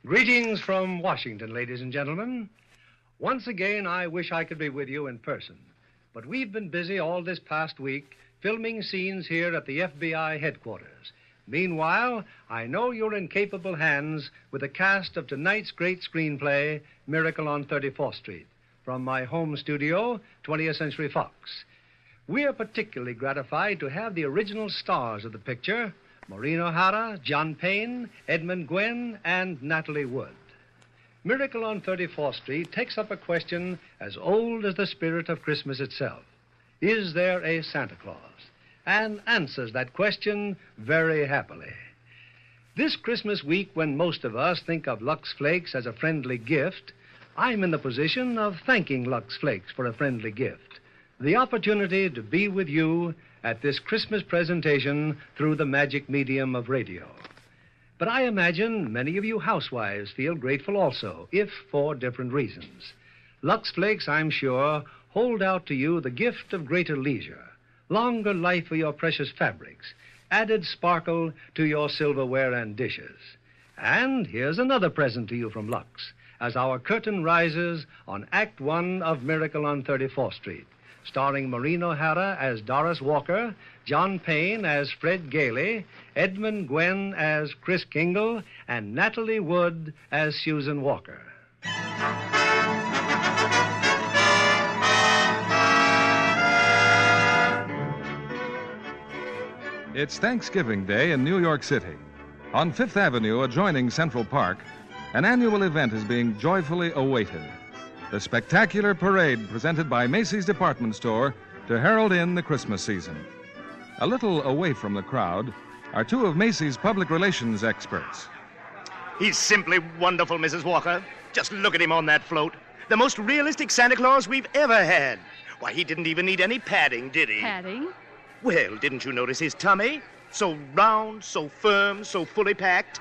Greetings from Washington, ladies and gentlemen. Once again, I wish I could be with you in person. But we've been busy all this past week filming scenes here at the FBI headquarters. Meanwhile, I know you're in capable hands with the cast of tonight's great screenplay, Miracle on 34th Street, from my home studio, 20th Century Fox. We're particularly gratified to have the original stars of the picture, Maureen O'Hara, John Payne, Edmund Gwenn, and Natalie Wood. Miracle on 34th Street takes up a question as old as the spirit of Christmas itself. Is there a Santa Claus? And answers that question very happily. This Christmas week, when most of us think of Lux Flakes as a friendly gift, I'm in the position of thanking Lux Flakes for a friendly gift. The opportunity to be with you at this Christmas presentation through the magic medium of radio. But I imagine many of you housewives feel grateful also, if for different reasons. Lux Flakes, I'm sure, hold out to you the gift of greater leisure, longer life for your precious fabrics, added sparkle to your silverware and dishes. And here's another present to you from Lux, as our curtain rises on Act One of Miracle on 34th Street, starring Maureen O'Hara as Doris Walker, John Payne as Fred Gailey, Edmund Gwenn as Kris Kringle, and Natalie Wood as Susan Walker. It's Thanksgiving Day in New York City. On Fifth Avenue, adjoining Central Park, an annual event is being joyfully awaited. The spectacular parade presented by Macy's department store to herald in the Christmas season. A little away from the crowd are two of Macy's public relations experts. He's simply wonderful, Mrs. Walker. Just look at him on that float. The most realistic Santa Claus we've ever had. Why, he didn't even need any padding, did he? Padding? Well, didn't you notice his tummy? So round, so firm, so fully packed.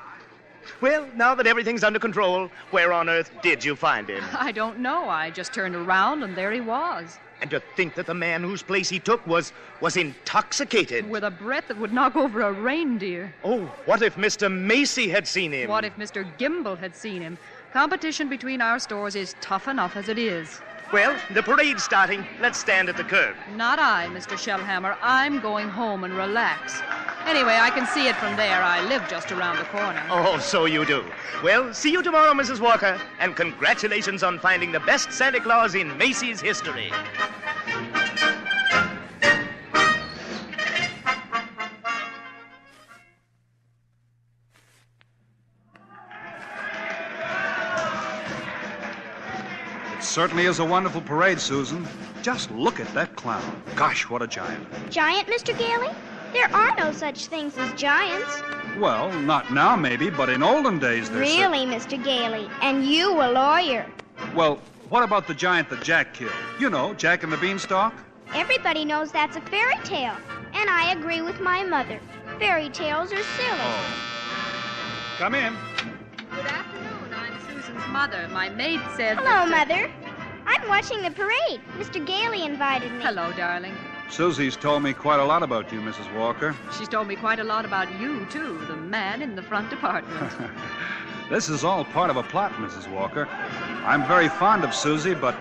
Well, now that everything's under control, where on earth did you find him? I don't know. I just turned around and there he was. And to think that the man whose place he took was intoxicated. With a breath that would knock over a reindeer. Oh, what if Mr. Macy had seen him? What if Mr. Gimble had seen him? Competition between our stores is tough enough as it is. Well, the parade's starting. Let's stand at the curb. Not I, Mr. Shellhammer. I'm going home and relax. Anyway, I can see it from there. I live just around the corner. Oh, so you do. Well, see you tomorrow, Mrs. Walker. And congratulations on finding the best Santa Claus in Macy's history. Certainly is a wonderful parade, Susan. Just look at that clown. Gosh, what a giant. Giant, Mr. Gailey? There are no such things as giants. Well, not now, maybe, but in olden days there's... Really, Mr. Gailey? And you a lawyer? Well, what about the giant that Jack killed? You know, Jack and the Beanstalk? Everybody knows that's a fairy tale. And I agree with my mother. Fairy tales are silly. Oh. Come in. Good afternoon. I'm Susan's mother. My maid said... Hello, Mother. I'm watching the parade. Mr. Gailey invited me. Hello, darling. Susie's told me quite a lot about you, Mrs. Walker. She's told me quite a lot about you, too, the man in the front department. This is all part of a plot, Mrs. Walker. I'm very fond of Susie, but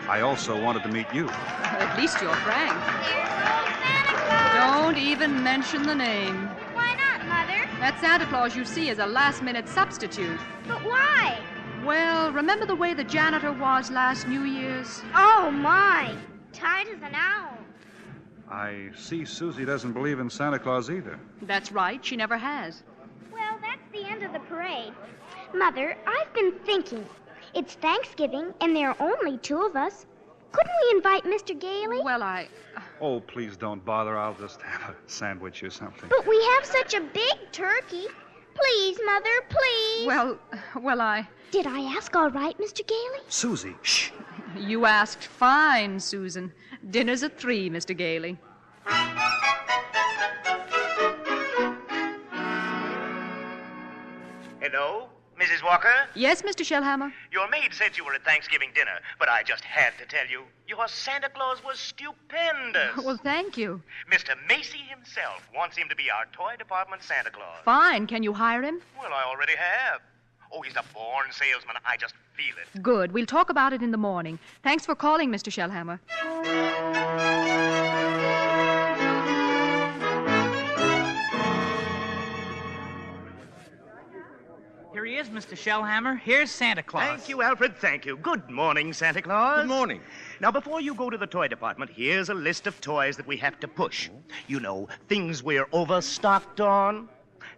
I also wanted to meet you. At least you're frank. Here goes Santa Claus. Don't even mention the name. Why not, Mother? That Santa Claus you see is a last-minute substitute. But why? Well, remember the way the janitor was last New Year's? Oh, my. Tight as an owl. I see Susie doesn't believe in Santa Claus either. That's right. She never has. Well, that's the end of the parade. Mother, I've been thinking. It's Thanksgiving, and there are only two of us. Couldn't we invite Mr. Gailey? Well, I... Oh, please don't bother. I'll just have a sandwich or something. But we have such a big turkey. Please, Mother, please. Well, I... Did I ask all right, Mr. Gailey? Susie, shh. You asked fine, Susan. Dinner's at 3, Mr. Gailey. Hello, Mrs. Walker? Yes, Mr. Shellhammer? Your maid said you were at Thanksgiving dinner, but I just had to tell you, your Santa Claus was stupendous. Well, thank you. Mr. Macy himself wants him to be our toy department Santa Claus. Fine. Can you hire him? Well, I already have. Oh, he's a born salesman. I just feel it. Good. We'll talk about it in the morning. Thanks for calling, Mr. Shellhammer. Here he is, Mr. Shellhammer. Here's Santa Claus. Thank you, Alfred. Thank you. Good morning, Santa Claus. Good morning. Now, before you go to the toy department, here's a list of toys that we have to push. You know, things we're overstocked on.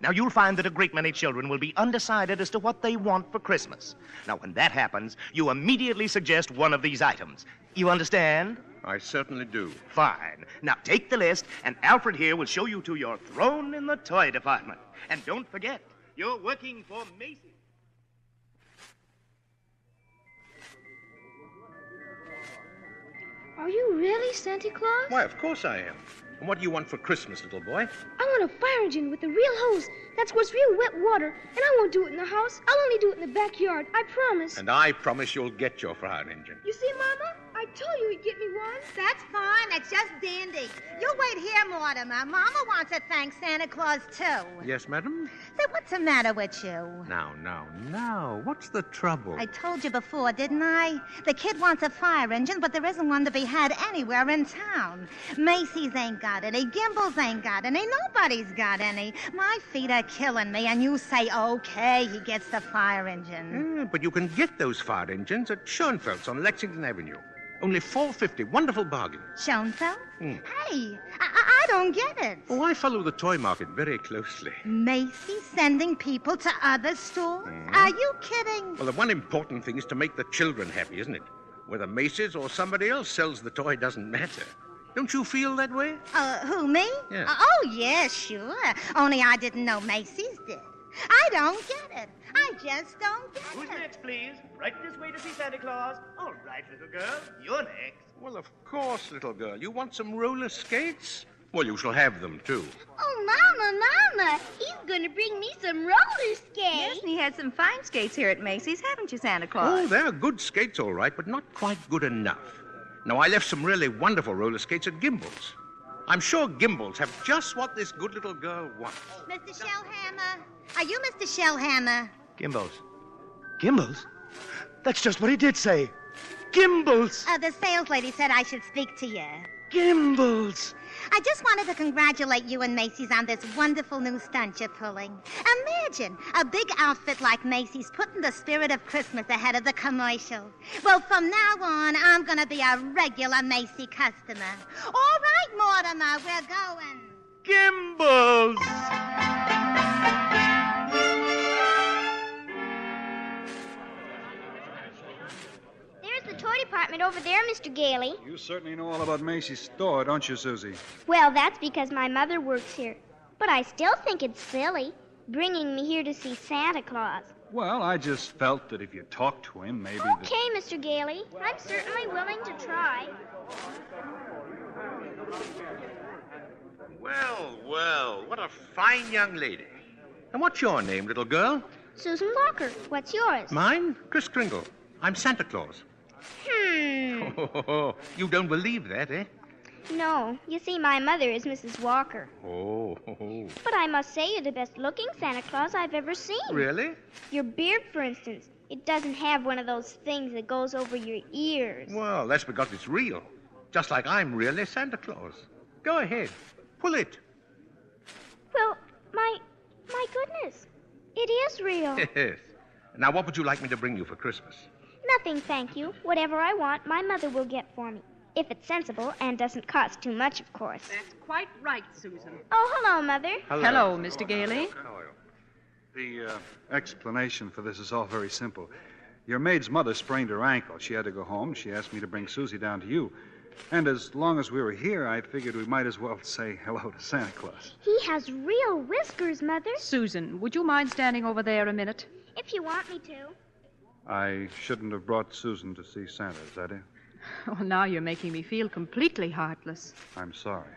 Now, you'll find that a great many children will be undecided as to what they want for Christmas. Now, when that happens, you immediately suggest one of these items. You understand? I certainly do. Fine. Now, take the list, and Alfred here will show you to your throne in the toy department. And don't forget, you're working for Macy's. Are you really Santa Claus? Why, of course I am. And what do you want for Christmas, little boy? I want a fire engine with a real hose that squirts real wet water, and I won't do it in the house. I'll only do it in the backyard. I promise. And I promise you'll get your fire engine. You see, Mama? I told you he'd get me one. That's fine. That's just dandy. You wait here, Mortimer. Mama wants to thank Santa Claus, too. Yes, madam? Say, what's the matter with you? Now. What's the trouble? I told you before, didn't I? The kid wants a fire engine, but there isn't one to be had anywhere in town. Macy's ain't got any. Gimbel's ain't got any. Nobody's got any. My feet are killing me, and you say, okay, he gets the fire engine. Yeah, but you can get those fire engines at Schoenfeld's on Lexington Avenue. Only $4.50. Wonderful bargain. Schoenfeld? Hey, I don't get it. Oh, I follow the toy market very closely. Macy's sending people to other stores? Are you kidding? Well, the one important thing is to make the children happy, isn't it? Whether Macy's or somebody else sells the toy doesn't matter. Don't you feel that way? Who, me? Yeah. Oh, yeah, sure. Only I didn't know Macy's did. I don't get it. I just don't get Who's it. next, please? Right this way to see Santa Claus. All right, little girl. You're next. Well, of course, little girl. You want some roller skates? Well, you shall have them, too. Oh, Mama, he's going to bring me some roller skates. Yes, and he had some fine skates here at Macy's, haven't you, Santa Claus? Oh, they're good skates, all right, but not quite good enough. Now, I left some really wonderful roller skates at Gimbel's. I'm sure Gimbel's have just what this good little girl wants. Mr. Shellhammer? Are you Mr. Shellhammer? Gimbel's. Gimbel's? That's just what he did say. Gimbel's. The sales lady said I should speak to you. Gimbel's. I just wanted to congratulate you and Macy's on this wonderful new stunt you're pulling. Imagine a big outfit like Macy's putting the spirit of Christmas ahead of the commercial. Well, from now on, I'm going to be a regular Macy customer. All right, Mortimer, we're going. Gimbel's. There's the toy department over there, Mr. Gailey. You certainly know all about Macy's store, don't you, Susie? Well, that's because my mother works here. But I still think it's silly, bringing me here to see Santa Claus. Well, I just felt that if you talked to him, maybe... Okay, Mr. Gailey. I'm certainly willing to try. Well, what a fine young lady. And what's your name, little girl? Susan Walker. What's yours? Mine? Kris Kringle. I'm Santa Claus. Oh, you don't believe that, eh? No. You see, my mother is Mrs. Walker. Oh. But I must say you're the best-looking Santa Claus I've ever seen. Really? Your beard, for instance. It doesn't have one of those things that goes over your ears. Well, that's because it's real. Just like I'm really Santa Claus. Go ahead. Pull it. Well, my goodness. It is real. Yes. Now, what would you like me to bring you for Christmas? Nothing, thank you. Whatever I want, my mother will get for me. If it's sensible and doesn't cost too much, of course. That's quite right, Susan. Oh, hello, Mother. Hello, Mr. Gailey. How are you? The explanation for this is all very simple. Your maid's mother sprained her ankle. She had to go home. She asked me to bring Susie down to you. And as long as we were here, I figured we might as well say hello to Santa Claus. He has real whiskers, Mother. Susan, would you mind standing over there a minute? If you want me to. I shouldn't have brought Susan to see Santa, is that it? Oh, now you're making me feel completely heartless. I'm sorry.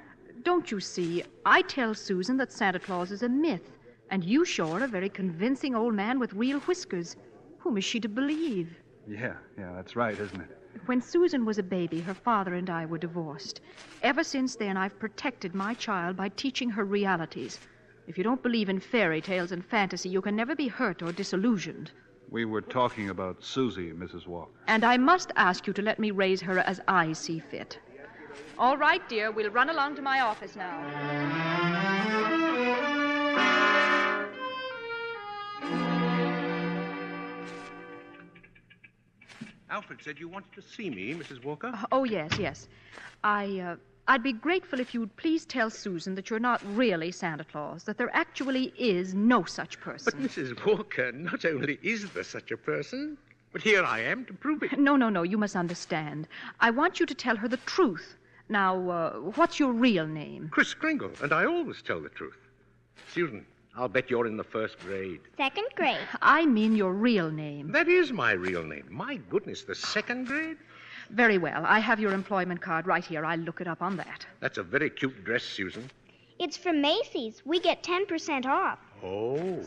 Don't you see, I tell Susan that Santa Claus is a myth, and you show her a very convincing old man with real whiskers. Whom is she to believe? Yeah, that's right, isn't it? When Susan was a baby, her father and I were divorced. Ever since then, I've protected my child by teaching her realities. If you don't believe in fairy tales and fantasy, you can never be hurt or disillusioned. We were talking about Susie, Mrs. Walker. And I must ask you to let me raise her as I see fit. All right, dear, we'll run along to my office now. Alfred said you wanted to see me, Mrs. Walker. Oh, yes. I'd be grateful if you'd please tell Susan that you're not really Santa Claus, that there actually is no such person. But, Mrs. Walker, not only is there such a person, but here I am to prove it. No, you must understand. I want you to tell her the truth. Now, what's your real name? Kris Kringle, and I always tell the truth. Susan, I'll bet you're in the first grade. Second grade. I mean your real name. That is my real name. My goodness, the second grade? Very well. I have your employment card right here. I'll look it up on that. That's a very cute dress, Susan. It's from Macy's. We get 10% off. Oh.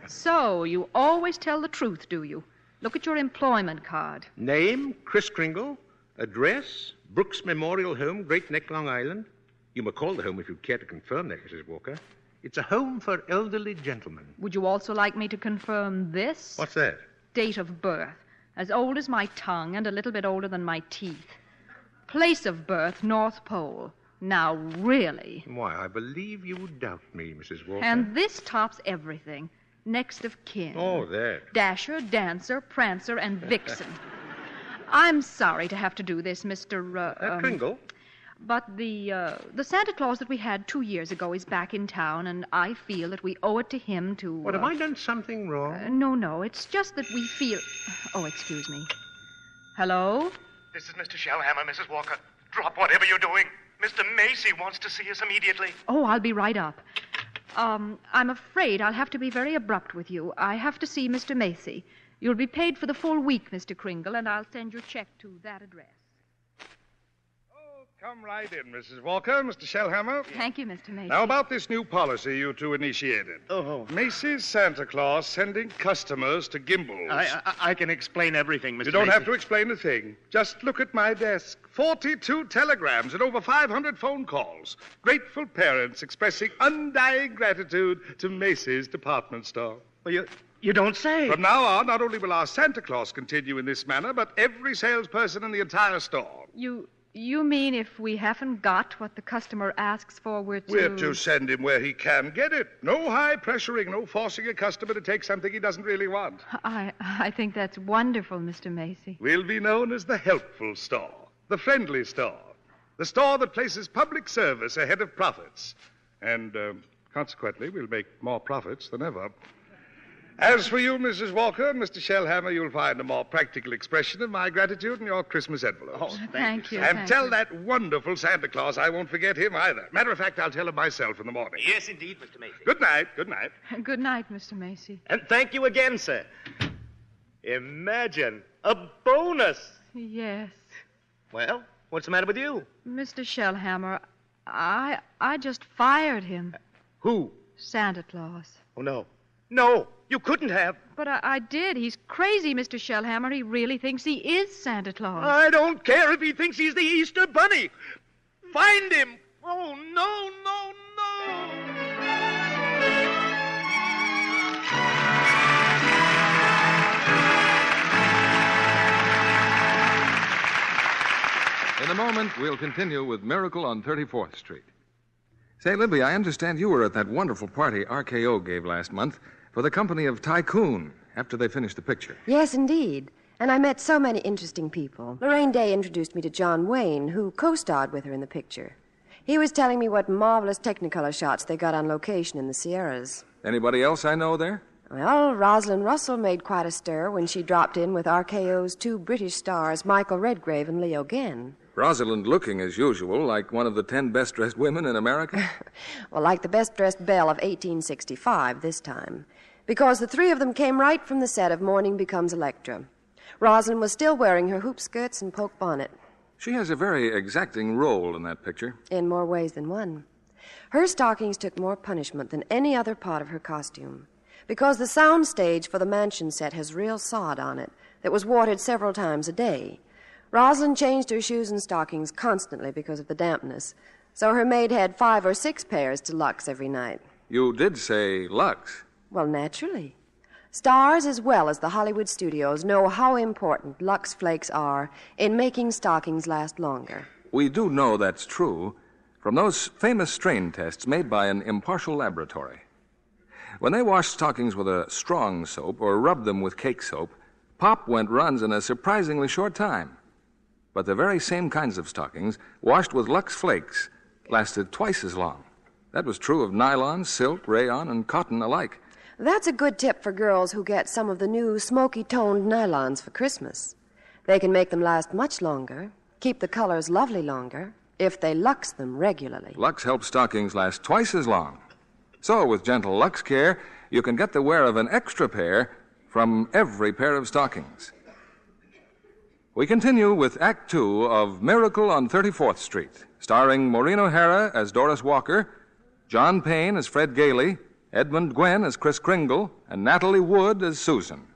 So, you always tell the truth, do you? Look at your employment card. Name, Kris Kringle. Address, Brooks Memorial Home, Great Neck, Long Island. You may call the home if you'd care to confirm that, Mrs. Walker. It's a home for elderly gentlemen. Would you also like me to confirm this? What's that? Date of birth. As old as my tongue and a little bit older than my teeth. Place of birth, North Pole. Now, really. Why, I believe you doubt me, Mrs. Walker. And this tops everything. Next of kin. Oh, that. Dasher, Dancer, Prancer, and Vixen. I'm sorry to have to do this, Mr. Kringle? But the Santa Claus that we had 2 years ago is back in town, and I feel that we owe it to him to... What, have I done something wrong? No. It's just that we feel... Oh, excuse me. Hello? This is Mr. Shellhammer, Mrs. Walker. Drop whatever you're doing. Mr. Macy wants to see us immediately. Oh, I'll be right up. I'm afraid I'll have to be very abrupt with you. I have to see Mr. Macy. You'll be paid for the full week, Mr. Kringle, and I'll send your check to that address. Come right in, Mrs. Walker, Mr. Shellhammer. Thank you, Mr. Macy. Now, about this new policy you two initiated. Oh. Macy's Santa Claus sending customers to Gimbel's. I can explain everything, Mr. Macy. You don't have to explain a thing. Just look at my desk. 42 telegrams and over 500 phone calls. Grateful parents expressing undying gratitude to Macy's department store. Well, you don't say. From now on, not only will our Santa Claus continue in this manner, but every salesperson in the entire store. You mean if we haven't got what the customer asks for, we're to send him where he can get it. No high pressuring, no forcing a customer to take something he doesn't really want. I think that's wonderful, Mr. Macy. We'll be known as the helpful store, the friendly store, the store that places public service ahead of profits. And consequently, we'll make more profits than ever. As for you, Mrs. Walker, Mr. Shellhammer, you'll find a more practical expression of my gratitude in your Christmas envelopes. Oh, thank you. And tell that wonderful Santa Claus I won't forget him either. Matter of fact, I'll tell him myself in the morning. Yes, indeed, Mr. Macy. Good night. Good night, Mr. Macy. And thank you again, sir. Imagine a bonus. Yes. Well, what's the matter with you? Mr. Shellhammer, I just fired him. Who? Santa Claus. Oh, no. No, you couldn't have. But I did. He's crazy, Mr. Shellhammer. He really thinks he is Santa Claus. I don't care if he thinks he's the Easter Bunny. Find him. Oh, no. In a moment, we'll continue with Miracle on 34th Street. Say, Libby, I understand you were at that wonderful party RKO gave last month for the company of Tycoon after they finished the picture. Yes, indeed. And I met so many interesting people. Lorraine Day introduced me to John Wayne, who co-starred with her in the picture. He was telling me what marvelous Technicolor shots they got on location in the Sierras. Anybody else I know there? Well, Rosalind Russell made quite a stir when she dropped in with RKO's 2 British stars, Michael Redgrave and Leo Genn. Rosalind looking, as usual, like one of the 10 best-dressed women in America? Well, like the best-dressed belle of 1865 this time. Because the 3 of them came right from the set of Morning Becomes Electra. Rosalind was still wearing her hoop skirts and poke bonnet. She has a very exacting role in that picture. In more ways than one. Her stockings took more punishment than any other part of her costume. Because the sound stage for the mansion set has real sod on it that was watered several times a day. Rosalind changed her shoes and stockings constantly because of the dampness, so her maid had 5 or 6 pairs to Lux every night. You did say Lux. Well, naturally. Stars as well as the Hollywood studios know how important Lux Flakes are in making stockings last longer. We do know that's true from those famous strain tests made by an impartial laboratory. When they washed stockings with a strong soap or rubbed them with cake soap, pop went runs in a surprisingly short time. But the very same kinds of stockings, washed with Lux Flakes, lasted twice as long. That was true of nylon, silk, rayon, and cotton alike. That's a good tip for girls who get some of the new smoky-toned nylons for Christmas. They can make them last much longer, keep the colors lovely longer, if they Lux them regularly. Lux helps stockings last twice as long. So, with gentle Lux care, you can get the wear of an extra pair from every pair of stockings. We continue with Act Two of Miracle on 34th Street, starring Maureen O'Hara as Doris Walker, John Payne as Fred Gailey, Edmund Gwenn as Kris Kringle, and Natalie Wood as Susan.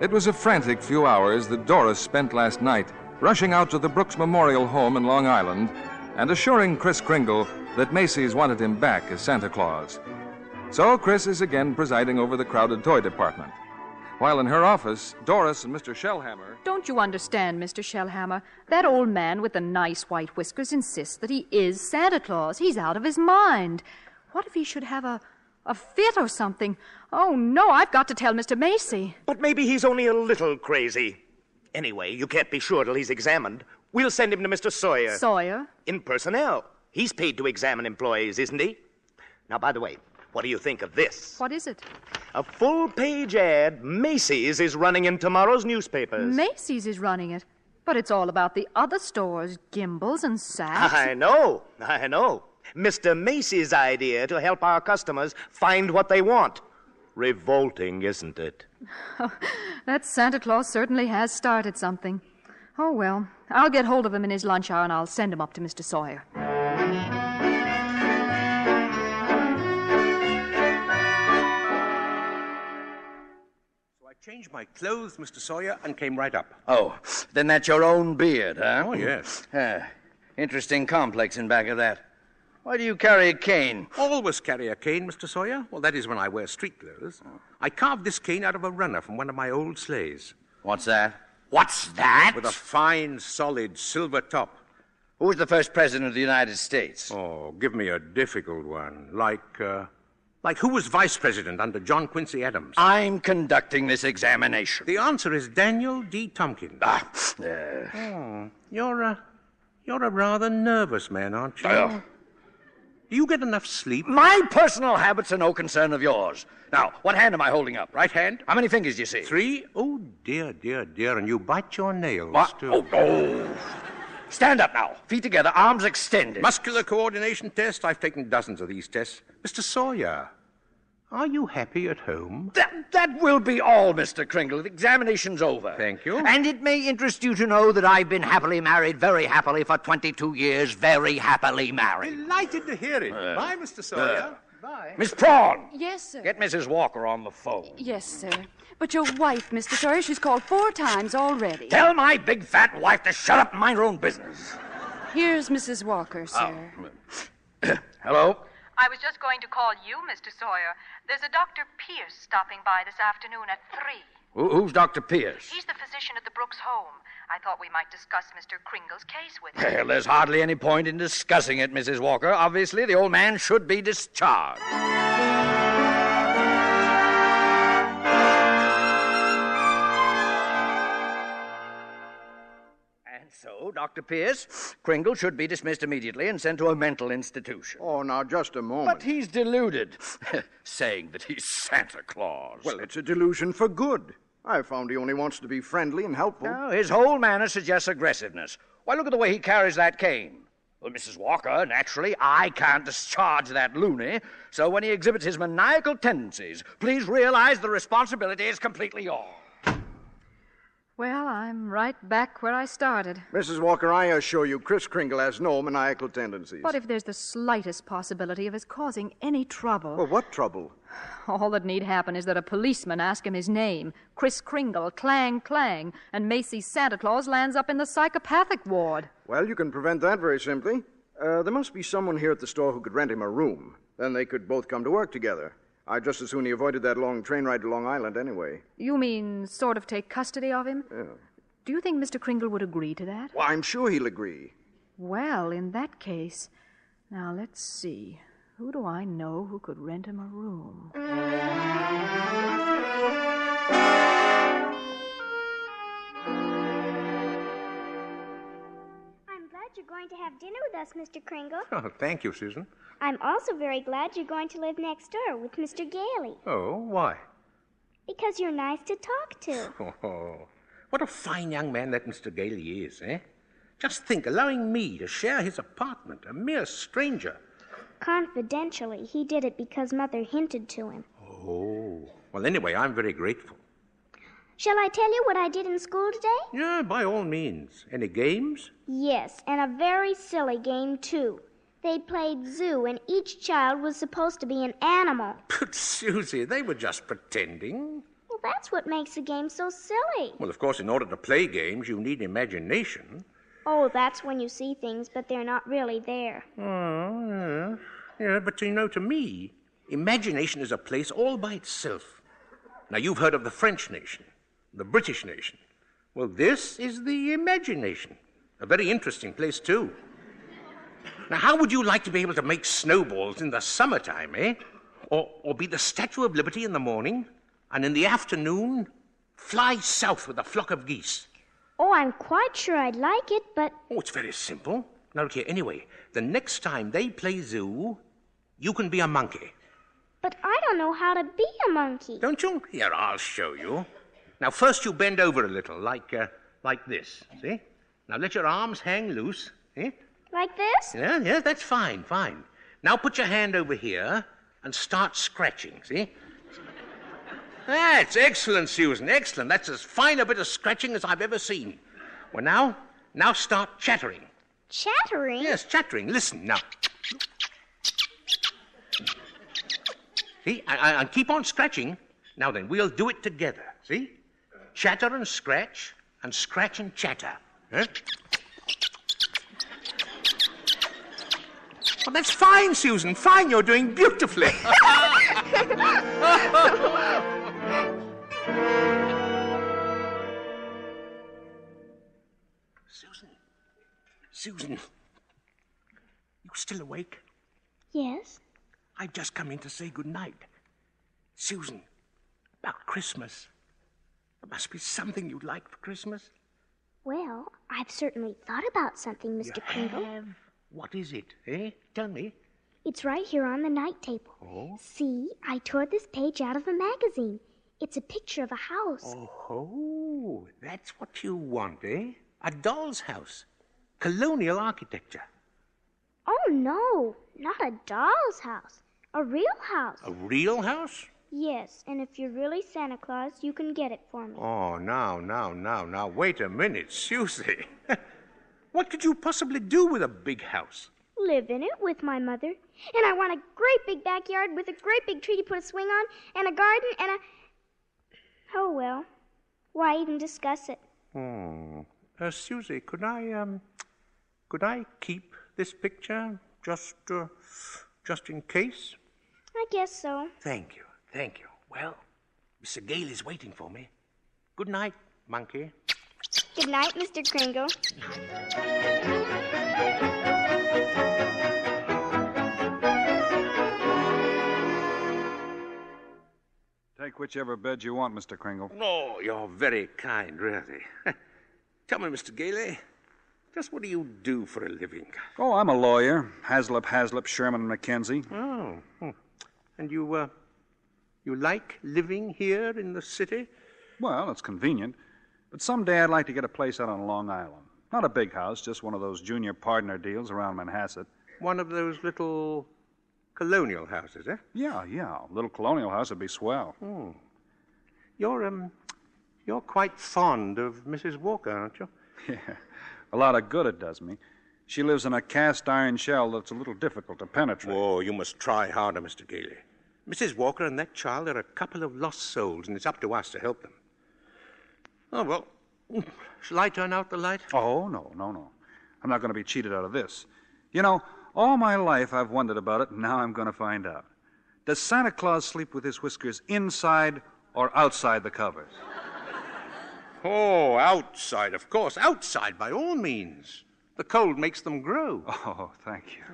It was a frantic few hours that Doris spent last night rushing out to the Brooks Memorial Home in Long Island and assuring Kris Kringle that Macy's wanted him back as Santa Claus. So Kris is again presiding over the crowded toy department. While in her office, Doris and Mr. Shellhammer... Don't you understand, Mr. Shellhammer? That old man with the nice white whiskers insists that he is Santa Claus. He's out of his mind. What if he should have a fit or something? Oh, no, I've got to tell Mr. Macy. But maybe he's only a little crazy. Anyway, you can't be sure till he's examined. We'll send him to Mr. Sawyer. Sawyer? In personnel. He's paid to examine employees, isn't he? Now, by the way, what do you think of this? What is it? A full-page ad Macy's is running in tomorrow's newspapers. Macy's is running it. But it's all about the other stores, Gimbel's and Saks. I know. Mr. Macy's idea to help our customers find what they want. Revolting, isn't it? That Santa Claus certainly has started something. Oh, well, I'll get hold of him in his lunch hour and I'll send him up to Mr. Sawyer. Changed my clothes, Mr. Sawyer, and came right up. Oh, then that's your own beard, huh? Oh, yes. Interesting complex in back of that. Why do you carry a cane? Always carry a cane, Mr. Sawyer. Well, that is when I wear street clothes. I carved this cane out of a runner from one of my old sleighs. What's that? What's that? With a fine, solid silver top. Who was the first president of the United States? Oh, give me a difficult one. Like who was vice president under John Quincy Adams? I'm conducting this examination. The answer is Daniel D. Tompkins. You're a rather nervous man, aren't you? Do you get enough sleep? My personal habits are no concern of yours. Now, what hand am I holding up? Right hand. How many fingers do you see? 3. Oh, dear. And you bite your nails, what? too. Oh. Stand up now. Feet together, arms extended. Muscular coordination test. I've taken dozens of these tests. Mr. Sawyer, are you happy at home? That will be all, Mr. Kringle. The examination's over. Thank you. And it may interest you to know that I've been happily married, very happily, for 22 years, very happily married. Delighted to hear it. Bye, Mr. Sawyer. Bye. Miss Prawn. Yes, sir. Get Mrs. Walker on the phone. Yes, sir. But your wife, Mr. Sawyer, she's called 4 times already. Tell my big fat wife to shut up and mind her own business. Here's Mrs. Walker, sir. Hello? I was just going to call you, Mr. Sawyer. There's a Dr. Pierce stopping by this afternoon at 3. Who's Dr. Pierce? He's the physician at the Brooks home. I thought we might discuss Mr. Kringle's case with him. Well, there's hardly any point in discussing it, Mrs. Walker. Obviously, the old man should be discharged. So, Dr. Pierce, Kringle should be dismissed immediately and sent to a mental institution. Oh, now, just a moment. But he's deluded, saying that he's Santa Claus. Well, it's a delusion for good. I found he only wants to be friendly and helpful. No, his whole manner suggests aggressiveness. Why, look at the way he carries that cane. Well, Mrs. Walker, naturally, I can't discharge that loony, so when he exhibits his maniacal tendencies, please realize the responsibility is completely yours. Well, I'm right back where I started. Mrs. Walker, I assure you, Kris Kringle has no maniacal tendencies. But if there's the slightest possibility of his causing any trouble... Well, what trouble? All that need happen is that a policeman asks him his name, Kris Kringle, clang, clang, and Macy's Santa Claus lands up in the psychopathic ward. Well, you can prevent that very simply. There must be someone here at the store who could rent him a room. Then they could both come to work together. I'd just as soon he avoided that long train ride to Long Island anyway. You mean sort of take custody of him? Yeah. Do you think Mr. Kringle would agree to that? Well, I'm sure he'll agree. Well, in that case... Now, let's see. Who do I know who could rent him a room? I'm glad you're going to have dinner with us, Mr. Kringle. Oh, thank you, Susan. I'm also very glad you're going to live next door with Mr. Gailey. Oh, why? Because you're nice to talk to. Oh, what a fine young man that Mr. Gailey is, eh? Just think, allowing me to share his apartment, a mere stranger. Confidentially, he did it because Mother hinted to him. Oh, well, anyway, I'm very grateful. Shall I tell you what I did in school today? Yeah, by all means. Any games? Yes, and a very silly game, too. They played zoo, and each child was supposed to be an animal. But, Susie, they were just pretending. Well, that's what makes the game so silly. Well, of course, in order to play games, you need imagination. Oh, that's when you see things, but they're not really there. Oh, yeah. Yeah, but you know, to me, imagination is a place all by itself. Now, you've heard of the French nation, the British nation. Well, this is the imagination. A very interesting place, too. Now, how would you like to be able to make snowballs in the summertime, eh? Or be the Statue of Liberty in the morning, and in the afternoon, fly south with a flock of geese? Oh, I'm quite sure I'd like it, but... Oh, it's very simple. Now, look here, anyway, the next time they play zoo, you can be a monkey. But I don't know how to be a monkey. Don't you? Here, I'll show you. Now, first you bend over a little, like this, see? Now, let your arms hang loose, eh? Like this? Yeah, that's fine. Now, put your hand over here and start scratching, see? That's excellent, Susan, excellent. That's as fine a bit of scratching as I've ever seen. Well, now start chattering. Chattering? Yes, chattering. Listen, now. See, and keep on scratching. Now then, we'll do it together, see? Chatter and scratch and chatter. Huh? Well, that's fine, Susan, fine. You're doing beautifully. Susan, you still awake? Yes. I've just come in to say good night. Susan, about Christmas. There must be something you'd like for Christmas. Well, I've certainly thought about something, Mr. Kringle. Have? What is it, eh? Tell me. It's right here on the night table. Oh? See, I tore this page out of a magazine. It's a picture of a house. Oh, that's what you want, eh? A doll's house. Colonial architecture. Oh, no, not a doll's house. A real house. A real house? Yes, and if you're really Santa Claus, you can get it for me. Oh, now, wait a minute, Susie. What could you possibly do with a big house? Live in it with my mother. And I want a great big backyard with a great big tree to put a swing on, and a garden, and a... Oh, well, why even discuss it? Susie, could I keep this picture just in case? I guess so. Thank you. Well, Mr. Gailey's waiting for me. Good night, monkey. Good night, Mr. Kringle. Take whichever bed you want, Mr. Kringle. Oh, you're very kind, really. Tell me, Mr. Gailey, just what do you do for a living? Oh, I'm a lawyer. Haslip, Sherman, and McKenzie. Oh. And you like living here in the city? Well, it's convenient. But someday I'd like to get a place out on Long Island. Not a big house, just one of those junior partner deals around Manhasset. One of those little colonial houses, eh? Yeah. A little colonial house would be swell. You're You're quite fond of Mrs. Walker, aren't you? Yeah, a lot of good it does me. She lives in a cast iron shell that's a little difficult to penetrate. Oh, you must try harder, Mr. Gailey. Mrs. Walker and that child are a couple of lost souls, and it's up to us to help them. Oh, well, shall I turn out the light? Oh, no. I'm not going to be cheated out of this. You know, all my life I've wondered about it, and now I'm going to find out. Does Santa Claus sleep with his whiskers inside or outside the covers? Oh, outside, of course. Outside, by all means. The cold makes them grow. Oh, thank you.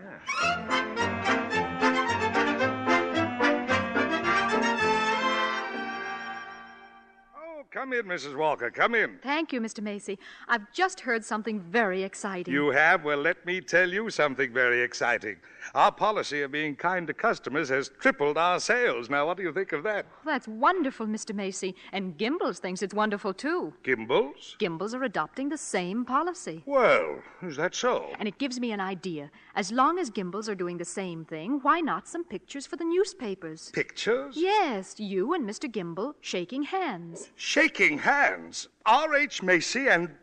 Oh, come in, Mrs. Walker. Come in. Thank you, Mr. Macy. I've just heard something very exciting. You have? Well, let me tell you something very exciting. Our policy of being kind to customers has tripled our sales. Now, what do you think of that? That's wonderful, Mr. Macy. And Gimbels thinks it's wonderful, too. Gimbels? Gimbels are adopting the same policy. Well, is that so? And it gives me an idea. As long as Gimbels are doing the same thing, why not some pictures for the newspapers? Pictures? Yes, you and Mr. Gimbel shaking hands. Shaking hands? R.H. Macy and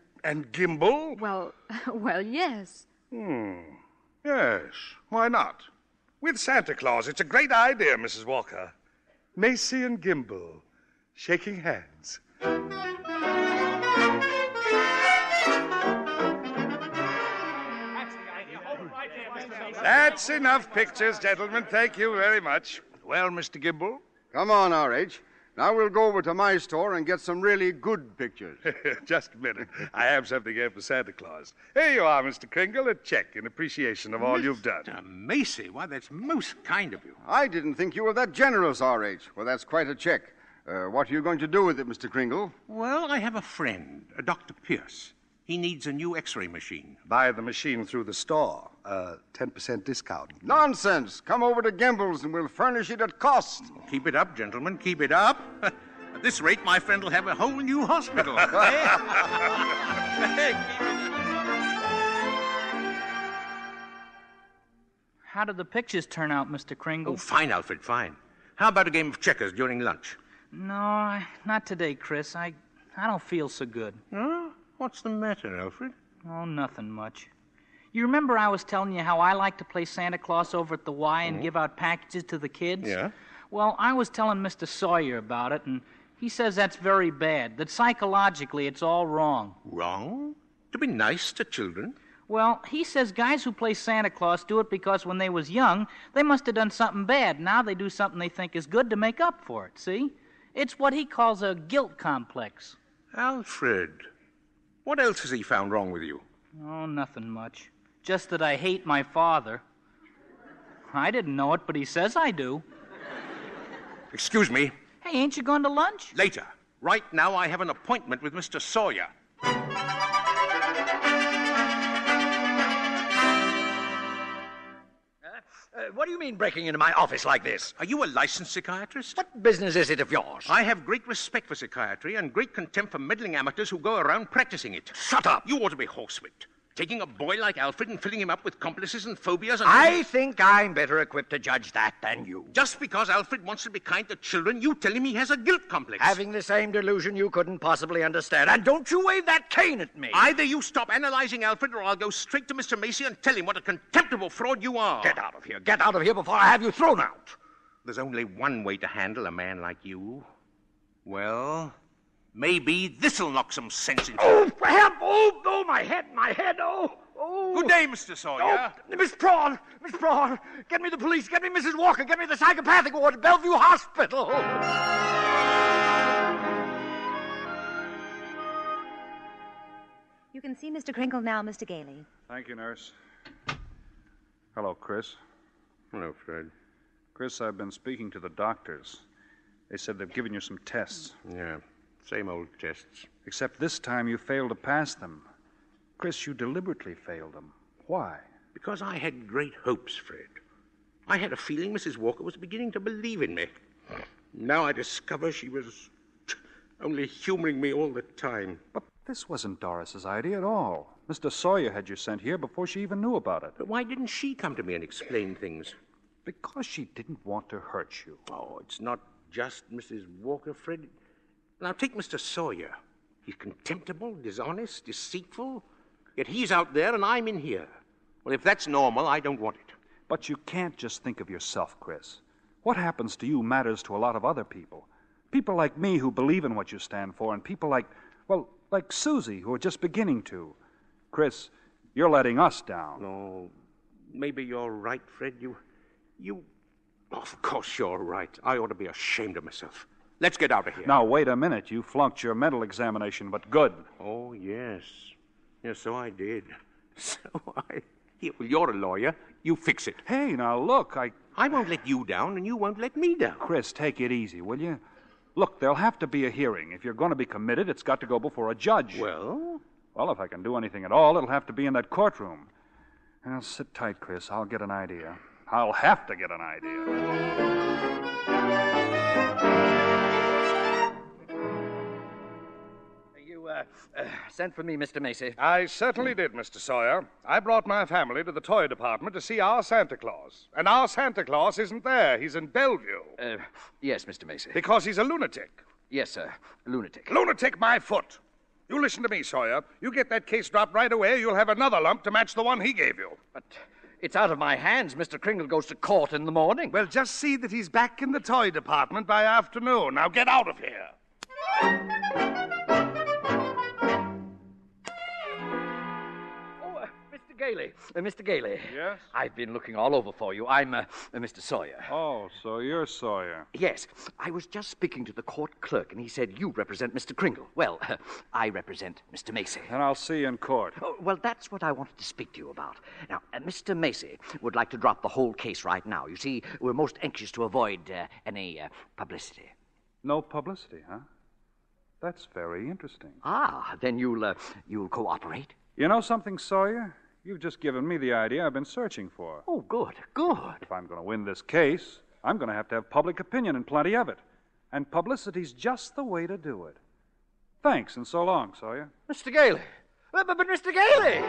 Gimbel? Well, yes. Yes, why not? With Santa Claus, it's a great idea, Mrs. Walker. Macy and Gimbel, shaking hands. That's enough pictures, gentlemen. Thank you very much. Well, Mr. Gimbel? Come on, R.H. Now we'll go over to my store and get some really good pictures. Just a minute. I have something here for Santa Claus. Here you are, Mr. Kringle, a check in appreciation of all you've done. Macy, why, that's most kind of you. I didn't think you were that generous, R.H. Well, that's quite a check. What are you going to do with it, Mr. Kringle? Well, I have a friend, Dr. Pierce. He needs a new X-ray machine. Buy the machine through the store. 10% discount. Nonsense. Come over to Gimbel's and we'll furnish it at cost. Keep it up, gentlemen. Keep it up. At this rate, my friend will have a whole new hospital. Keep it up. How did the pictures turn out, Mr. Kringle? Oh, fine, Alfred, fine. How about a game of checkers during lunch? No, not today, Kris. I don't feel so good. Huh? What's the matter, Alfred? Oh, nothing much. You remember I was telling you how I like to play Santa Claus over at the Y and give out packages to the kids? Yeah. Well, I was telling Mr. Sawyer about it, and he says that's very bad, that psychologically it's all wrong. Wrong? To be nice to children? Well, he says guys who play Santa Claus do it because when they was young, they must have done something bad. Now they do something they think is good to make up for it, see? It's what he calls a guilt complex. Alfred, what else has he found wrong with you? Oh, nothing much. Just that I hate my father. I didn't know it, but he says I do. Excuse me. Hey, ain't you going to lunch? Later. Right now I have an appointment with Mr. Sawyer. What do you mean breaking into my office like this? Are you a licensed psychiatrist? What business is it of yours? I have great respect for psychiatry and great contempt for meddling amateurs who go around practicing it. Shut up! You ought to be horsewhipped. Taking a boy like Alfred and filling him up with complices and phobias and... I think I'm better equipped to judge that than you. Just because Alfred wants to be kind to children, you tell him he has a guilt complex. Having the same delusion you couldn't possibly understand. And don't you wave that cane at me. Either you stop analyzing Alfred or I'll go straight to Mr. Macy and tell him what a contemptible fraud you are. Get out of here. Get out of here before I have you thrown out. There's only one way to handle a man like you. Well, maybe this'll knock some sense into you. Oh, help! Oh, my head, oh! Oh. Good day, Mr. Sawyer. Oh, Miss Prawn! Get me the police, get me Mrs. Walker, get me the psychopathic ward at Bellevue Hospital! You can see Mr. Kringle now, Mr. Gailey. Thank you, nurse. Hello, Kris. Hello, Fred. Kris, I've been speaking to the doctors. They said they've given you some tests. Yeah, same old tests. Except this time you failed to pass them. Kris, you deliberately failed them. Why? Because I had great hopes, Fred. I had a feeling Mrs. Walker was beginning to believe in me. Now I discover she was only humoring me all the time. But this wasn't Doris's idea at all. Mr. Sawyer had you sent here before she even knew about it. But why didn't she come to me and explain things? Because she didn't want to hurt you. Oh, it's not just Mrs. Walker, Fred. Now, take Mr. Sawyer. He's contemptible, dishonest, deceitful, yet he's out there and I'm in here. Well, if that's normal, I don't want it. But you can't just think of yourself, Kris. What happens to you matters to a lot of other people. People like me who believe in what you stand for, and people like Susie, who are just beginning to. Kris, you're letting us down. No, maybe you're right, Fred. You... Of course you're right. I ought to be ashamed of myself. Let's get out of here. Now, wait a minute. You flunked your mental examination, but good. Oh, yes. Yes, so I did. Here, well, you're a lawyer. You fix it. Hey, now, look, I won't let you down, and you won't let me down. Kris, take it easy, will you? Look, there'll have to be a hearing. If you're going to be committed, it's got to go before a judge. Well? Well, if I can do anything at all, it'll have to be in that courtroom. Now, sit tight, Kris. I'll get an idea. I'll have to get an idea. You sent for me, Mr. Macy. I certainly did, Mr. Sawyer. I brought my family to the toy department to see our Santa Claus. And our Santa Claus isn't there. He's in Bellevue. Yes, Mr. Macy. Because he's a lunatic. Yes, sir. Lunatic. Lunatic, my foot. You listen to me, Sawyer. You get that case dropped right away, you'll have another lump to match the one he gave you. But it's out of my hands. Mr. Kringle goes to court in the morning. Well, just see that he's back in the toy department by afternoon. Now get out of here. Mr. Gailey. Yes? I've been looking all over for you. I'm Mr. Sawyer. Oh, so you're Sawyer. Yes. I was just speaking to the court clerk, and he said you represent Mr. Kringle. Well, I represent Mr. Macy. And I'll see you in court. Oh, well, that's what I wanted to speak to you about. Now, Mr. Macy would like to drop the whole case right now. You see, we're most anxious to avoid any publicity. No publicity, huh? That's very interesting. Ah, then you'll cooperate? You know something, Sawyer? You've just given me the idea I've been searching for. Oh, good, good. If I'm going to win this case, I'm going to have public opinion and plenty of it. And publicity's just the way to do it. Thanks, and so long, Sawyer. Mr. Gailey! But Mr. Gailey!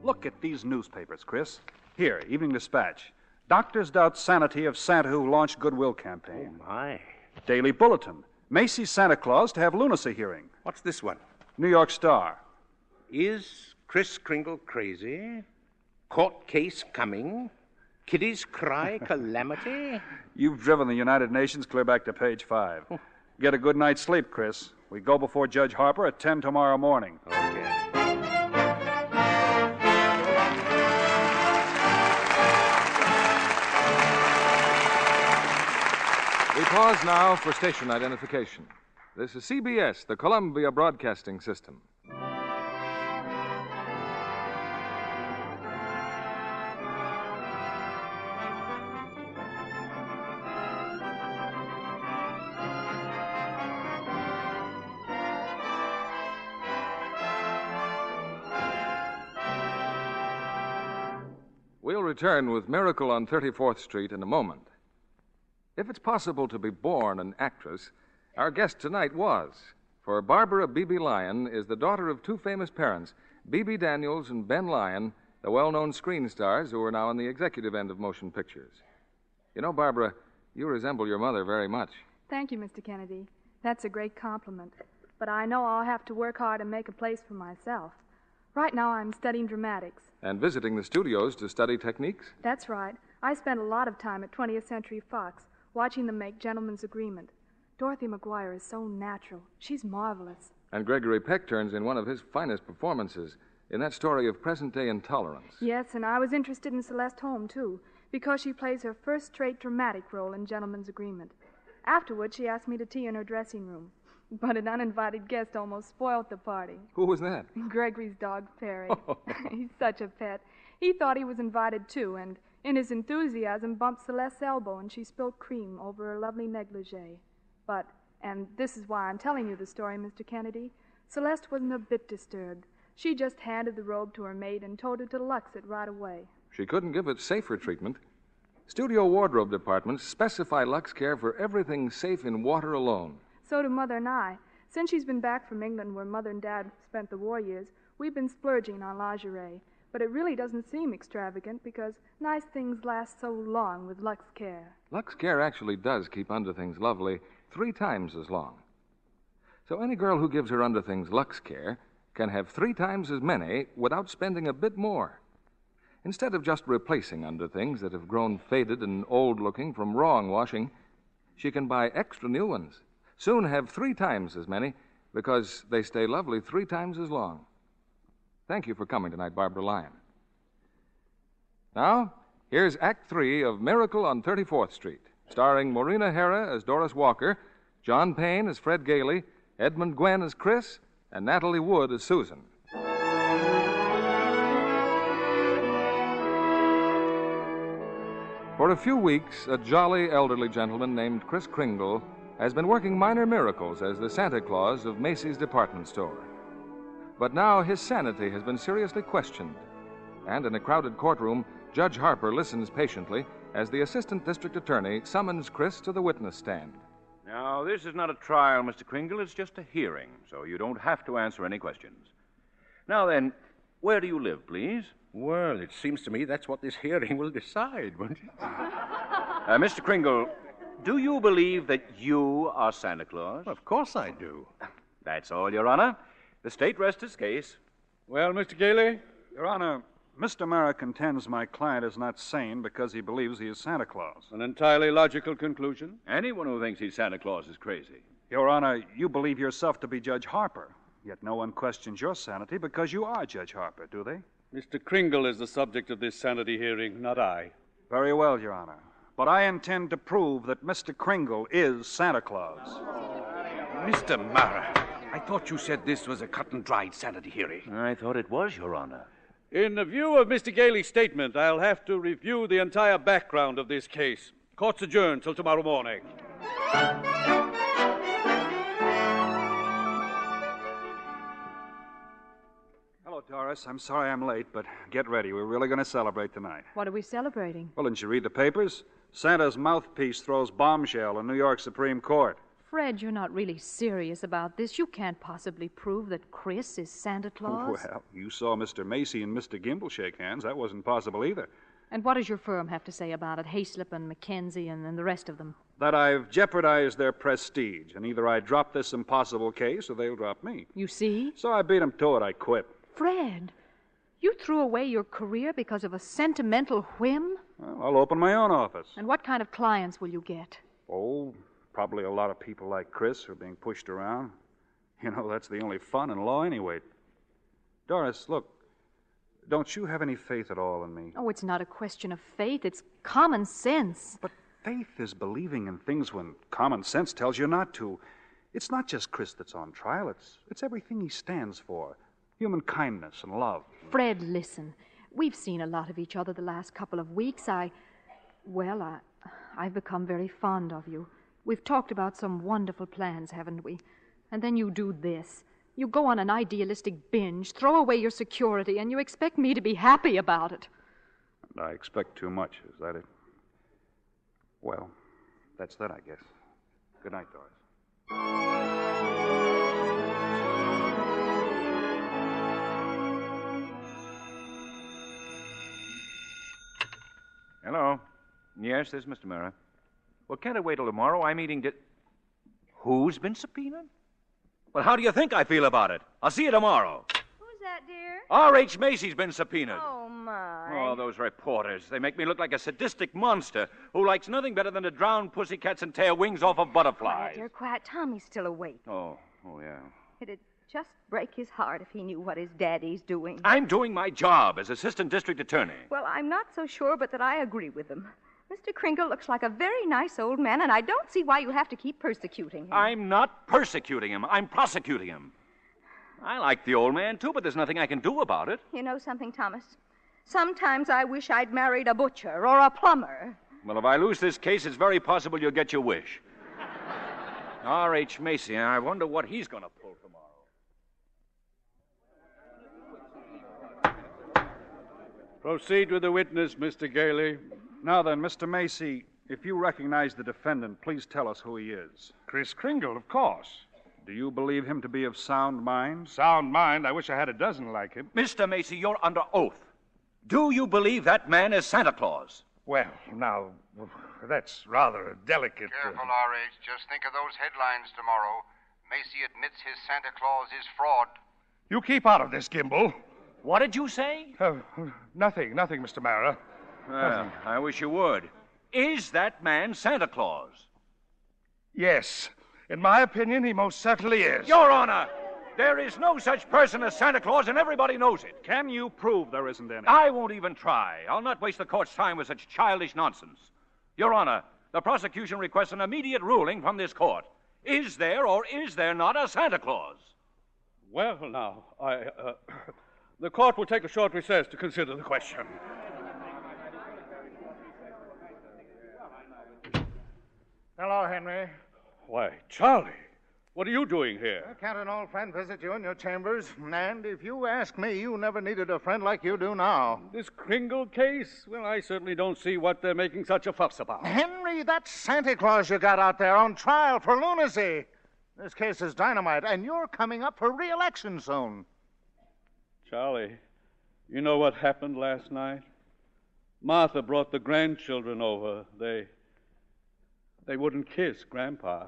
Look at these newspapers, Kris. Here, Evening Dispatch. Doctors doubt sanity of Santa who launched Goodwill campaign. Oh, my. Daily Bulletin. Macy's Santa Claus to have lunacy hearing. What's this one? New York Star. Is Kris Kringle crazy? Court case coming? Kiddies cry calamity? You've driven the United Nations clear back to page 5. Get a good night's sleep, Kris. We go before Judge Harper at 10 tomorrow morning. Okay. We pause now for station identification. This is CBS, the Columbia Broadcasting System. We'll return with Miracle on 34th Street in a moment. If it's possible to be born an actress, our guest tonight was. For Barbara Beebe Lyon is the daughter of two famous parents, Beebe Daniels and Ben Lyon, the well-known screen stars who are now on the executive end of motion pictures. You know, Barbara, you resemble your mother very much. Thank you, Mr. Kennedy. That's a great compliment. But I know I'll have to work hard and make a place for myself. Right now I'm studying dramatics. And visiting the studios to study techniques? That's right. I spent a lot of time at 20th Century Fox, watching them make Gentleman's Agreement. Dorothy McGuire is so natural. She's marvelous. And Gregory Peck turns in one of his finest performances in that story of present-day intolerance. Yes, and I was interested in Celeste Holm, too, because she plays her first straight dramatic role in Gentleman's Agreement. Afterwards, she asked me to tea in her dressing room. But an uninvited guest almost spoilt the party. Who was that? Gregory's dog, Perry. He's such a pet. He thought he was invited, too, and in his enthusiasm bumped Celeste's elbow, and she spilled cream over her lovely negligee. But, and this is why I'm telling you the story, Mr. Kennedy, Celeste wasn't a bit disturbed. She just handed the robe to her maid and told her to Lux it right away. She couldn't give it safer treatment. Studio wardrobe departments specify Lux Care for everything safe in water alone. So do Mother and I. Since she's been back from England, where Mother and Dad spent the war years, we've been splurging on lingerie. But it really doesn't seem extravagant because nice things last so long with Lux Care. Lux Care actually does keep underthings lovely 3 times as long. So any girl who gives her underthings Lux Care can have 3 times as many without spending a bit more. Instead of just replacing underthings that have grown faded and old-looking from wrong washing, she can buy extra new ones, soon have 3 times as many, because they stay lovely 3 times as long. Thank you for coming tonight, Barbara Lyon. Now, here's Act 3 of Miracle on 34th Street, starring Maureen Hera as Doris Walker, John Payne as Fred Gailey, Edmund Gwenn as Chris, and Natalie Wood as Susan. For a few weeks, a jolly elderly gentleman named Kris Kringle has been working minor miracles as the Santa Claus of Macy's department store. But now his sanity has been seriously questioned. And in a crowded courtroom, Judge Harper listens patiently as the assistant district attorney summons Kris to the witness stand. Now, this is not a trial, Mr. Kringle. It's just a hearing, so you don't have to answer any questions. Now then, where do you live, please? Well, it seems to me that's what this hearing will decide, won't it? Mr. Kringle, do you believe that you are Santa Claus? Of course I do. That's all, Your Honor. The state rests its case. Well, Mr. Gailey? Your Honor, Mr. Mara contends my client is not sane because he believes he is Santa Claus. An entirely logical conclusion. Anyone who thinks he's Santa Claus is crazy. Your Honor, you believe yourself to be Judge Harper, yet no one questions your sanity because you are Judge Harper, do they? Mr. Kringle is the subject of this sanity hearing, not I. Very well, Your Honor. But I intend to prove that Mr. Kringle is Santa Claus. Mr. Mara, I thought you said this was a cut-and-dried sanity hearing. I thought it was, Your Honor. In the view of Mr. Gailey's statement, I'll have to review the entire background of this case. Court's adjourned till tomorrow morning. Hello, Doris. I'm sorry I'm late, but get ready. We're really going to celebrate tonight. What are we celebrating? Well, didn't you read the papers? Santa's mouthpiece throws bombshell in New York Supreme Court. Fred, you're not really serious about this. You can't possibly prove that Chris is Santa Claus. Well, you saw Mr. Macy and Mr. Gimble shake hands. That wasn't possible either. And what does your firm have to say about it? Hayslip and McKenzie and the rest of them. That I've jeopardized their prestige, and either I drop this impossible case or they'll drop me. You see? So I beat them to it. I quit. Fred, you threw away your career because of a sentimental whim? Well, I'll open my own office. And what kind of clients will you get? Oh, probably a lot of people like Chris who are being pushed around. You know, that's the only fun in law anyway. Doris, look, don't you have any faith at all in me? Oh, it's not a question of faith. It's common sense. But faith is believing in things when common sense tells you not to. It's not just Chris that's on trial. It's everything he stands for. Human kindness and love. Fred, listen. We've seen a lot of each other the last couple of weeks. I've become very fond of you. We've talked about some wonderful plans, haven't we? And then you do this. You go on an idealistic binge, throw away your security, and you expect me to be happy about it. And I expect too much. Is that it? Well, that's that, I guess. Good night, Doris. Hello. Yes, this is Mr. Mara. Well, can't it wait till tomorrow? I'm eating Who's been subpoenaed? Well, how do you think I feel about it? I'll see you tomorrow. Who's that, dear? R.H. Macy's been subpoenaed. Oh, my. Oh, those reporters. They make me look like a sadistic monster who likes nothing better than to drown pussycats and tear wings off of butterflies. Quiet, dear, quiet. Tommy's still awake. Oh, yeah. It'd just break his heart if he knew what his daddy's doing. I'm doing my job as assistant district attorney. Well, I'm not so sure, but that I agree with him. Mr. Kringle looks like a very nice old man, and I don't see why you have to keep persecuting him. I'm not persecuting him. I'm prosecuting him. I like the old man, too, but there's nothing I can do about it. You know something, Thomas? Sometimes I wish I'd married a butcher or a plumber. Well, if I lose this case, it's very possible you'll get your wish. R.H. Macy, I wonder what he's going to pull tomorrow. Proceed with the witness, Mr. Gailey. Now then, Mr. Macy, if you recognize the defendant, please tell us who he is. Kris Kringle, of course. Do you believe him to be of sound mind? Sound mind? I wish I had a dozen like him. Mr. Macy, you're under oath. Do you believe that man is Santa Claus? Well, now, that's rather delicate. Careful, R.H. Just think of those headlines tomorrow. Macy admits his Santa Claus is fraud. You keep out of this, Gimble. What did you say? Nothing, Mr. Mara. Well, I wish you would. Is that man Santa Claus? Yes. In my opinion, he most certainly is. Your Honor, there is no such person as Santa Claus, and everybody knows it. Can you prove there isn't any? I won't even try. I'll not waste the court's time with such childish nonsense. Your Honor, the prosecution requests an immediate ruling from this court. Is there or is there not a Santa Claus? Well, now, the court will take a short recess to consider the question. Hello, Henry. Why, Charlie, what are you doing here? Can't an old friend visit you in your chambers? And if you ask me, you never needed a friend like you do now. This Kringle case? Well, I certainly don't see what they're making such a fuss about. Henry, that's Santa Claus you got out there on trial for lunacy. This case is dynamite, and you're coming up for re-election soon. Charlie, you know what happened last night? Martha brought the grandchildren over. They wouldn't kiss Grandpa.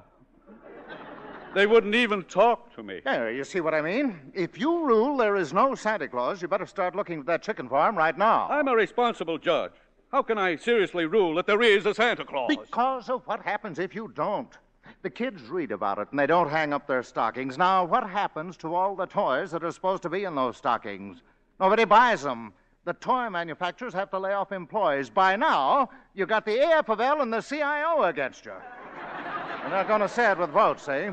They wouldn't even talk to me. There, you see what I mean? If you rule there is no Santa Claus, you better start looking at that chicken farm right now. I'm a responsible judge. How can I seriously rule that there is a Santa Claus? Because of what happens if you don't. The kids read about it, and they don't hang up their stockings. Now, what happens to all the toys that are supposed to be in those stockings? Nobody buys them. The toy manufacturers have to lay off employees. By now, you got the AFL and the CIO against you. They're not going to say it with votes, see?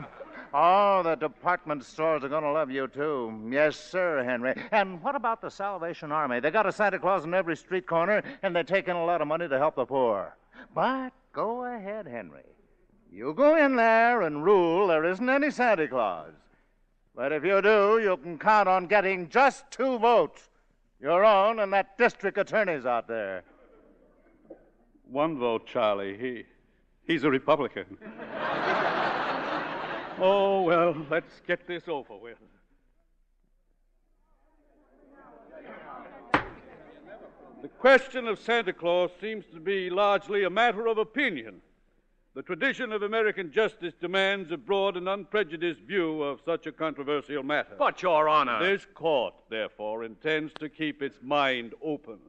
Oh, the department stores are going to love you, too. Yes, sir, Henry. And what about the Salvation Army? They got a Santa Claus in every street corner, and they take in a lot of money to help the poor. But go ahead, Henry. You go in there and rule there isn't any Santa Claus. But if you do, you can count on getting just 2 votes. Your own and that district attorney's out there. 1 vote, Charlie. He's a Republican. Oh, well, let's get this over with. The question of Santa Claus seems to be largely a matter of opinion. The tradition of American justice demands a broad and unprejudiced view of such a controversial matter. But, Your Honor... This court, therefore, intends to keep its mind open.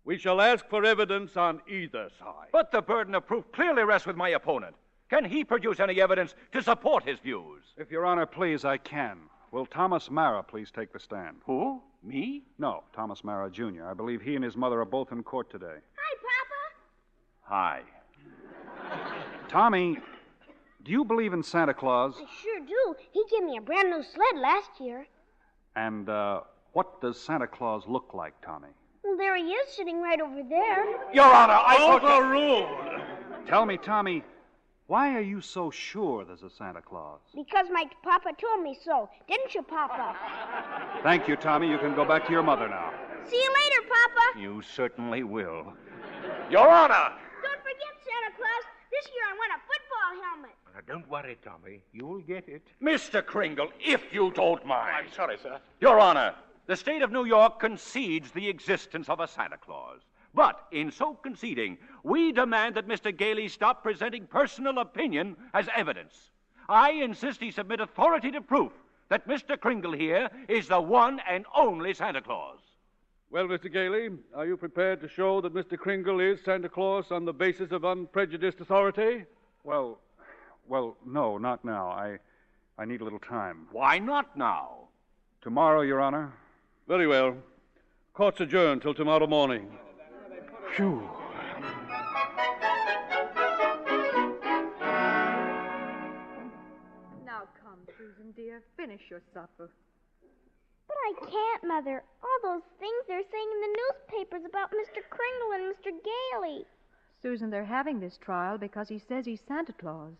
We shall ask for evidence on either side. But the burden of proof clearly rests with my opponent. Can he produce any evidence to support his views? If Your Honor please, I can. Will Thomas Mara please take the stand? Who? Me? No, Thomas Mara, Jr. I believe he and his mother are both in court today. Hi, Papa. Hi. Tommy, do you believe in Santa Claus? I sure do. He gave me a brand new sled last year. And what does Santa Claus look like, Tommy? Well, there he is, sitting right over there. Your Honor, Overruled! Tell me, Tommy, why are you so sure there's a Santa Claus? Because my Papa told me so. Didn't you, Papa? Thank you, Tommy. You can go back to your mother now. See you later, Papa. You certainly will. Your Honor! Don't forget, Santa Claus. This year I want a football helmet. Now, don't worry, Tommy. You'll get it. Mr. Kringle, if you don't mind. I'm sorry, sir. Your Honor, the state of New York concedes the existence of a Santa Claus. But in so conceding, we demand that Mr. Gailey stop presenting personal opinion as evidence. I insist he submit authoritative proof that Mr. Kringle here is the one and only Santa Claus. Well, Mr. Gailey, are you prepared to show that Mr. Kringle is Santa Claus on the basis of unprejudiced authority? Well, no, not now. I need a little time. Why not now? Tomorrow, Your Honor. Very well. Court's adjourned till tomorrow morning. Phew. Now come, Susan, dear. Finish your supper. But I can't, Mother. All those things they're saying in the newspapers about Mr. Kringle and Mr. Gailey. Susan, they're having this trial because he says he's Santa Claus.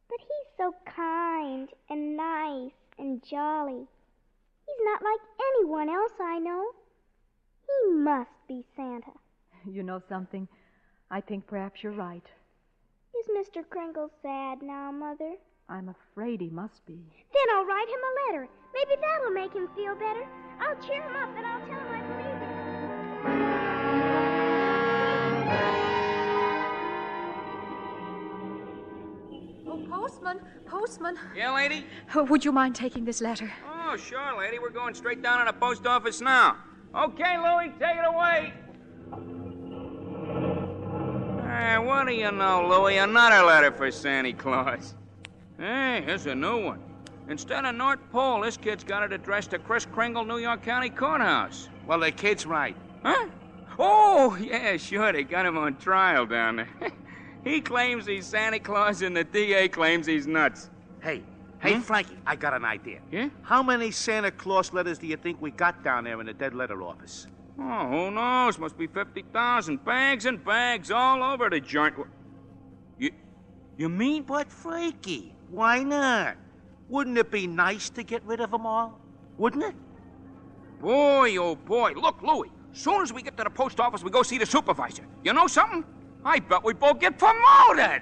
But he's so kind and nice and jolly. He's not like anyone else I know. He must be Santa. You know something? I think perhaps you're right. Is Mr. Kringle sad now, Mother? I'm afraid he must be. Then I'll write him a letter. Maybe that'll make him feel better. I'll cheer him up and I'll tell him I believe him. Postman. Yeah, lady? Would you mind taking this letter? Oh, sure, lady. We're going straight down to the post office now. Okay, Louie, take it away. What do you know, Louie? Another letter for Santa Claus. Hey, here's a new one. Instead of North Pole, this kid's got it addressed to Kris Kringle, New York County Courthouse. Well, the kid's right. Huh? Oh, yeah, sure. They got him on trial down there. He claims he's Santa Claus, and the DA claims he's nuts. Hey, Frankie, I got an idea. Yeah? How many Santa Claus letters do you think we got down there in the dead letter office? Oh, who knows? Must be 50,000. Bags and bags all over the joint. You mean? But, Frankie, why not? Wouldn't it be nice to get rid of them all? Wouldn't it? Boy, oh boy. Look, Louie, soon as we get to the post office, we go see the supervisor. You know something? I bet we both get promoted.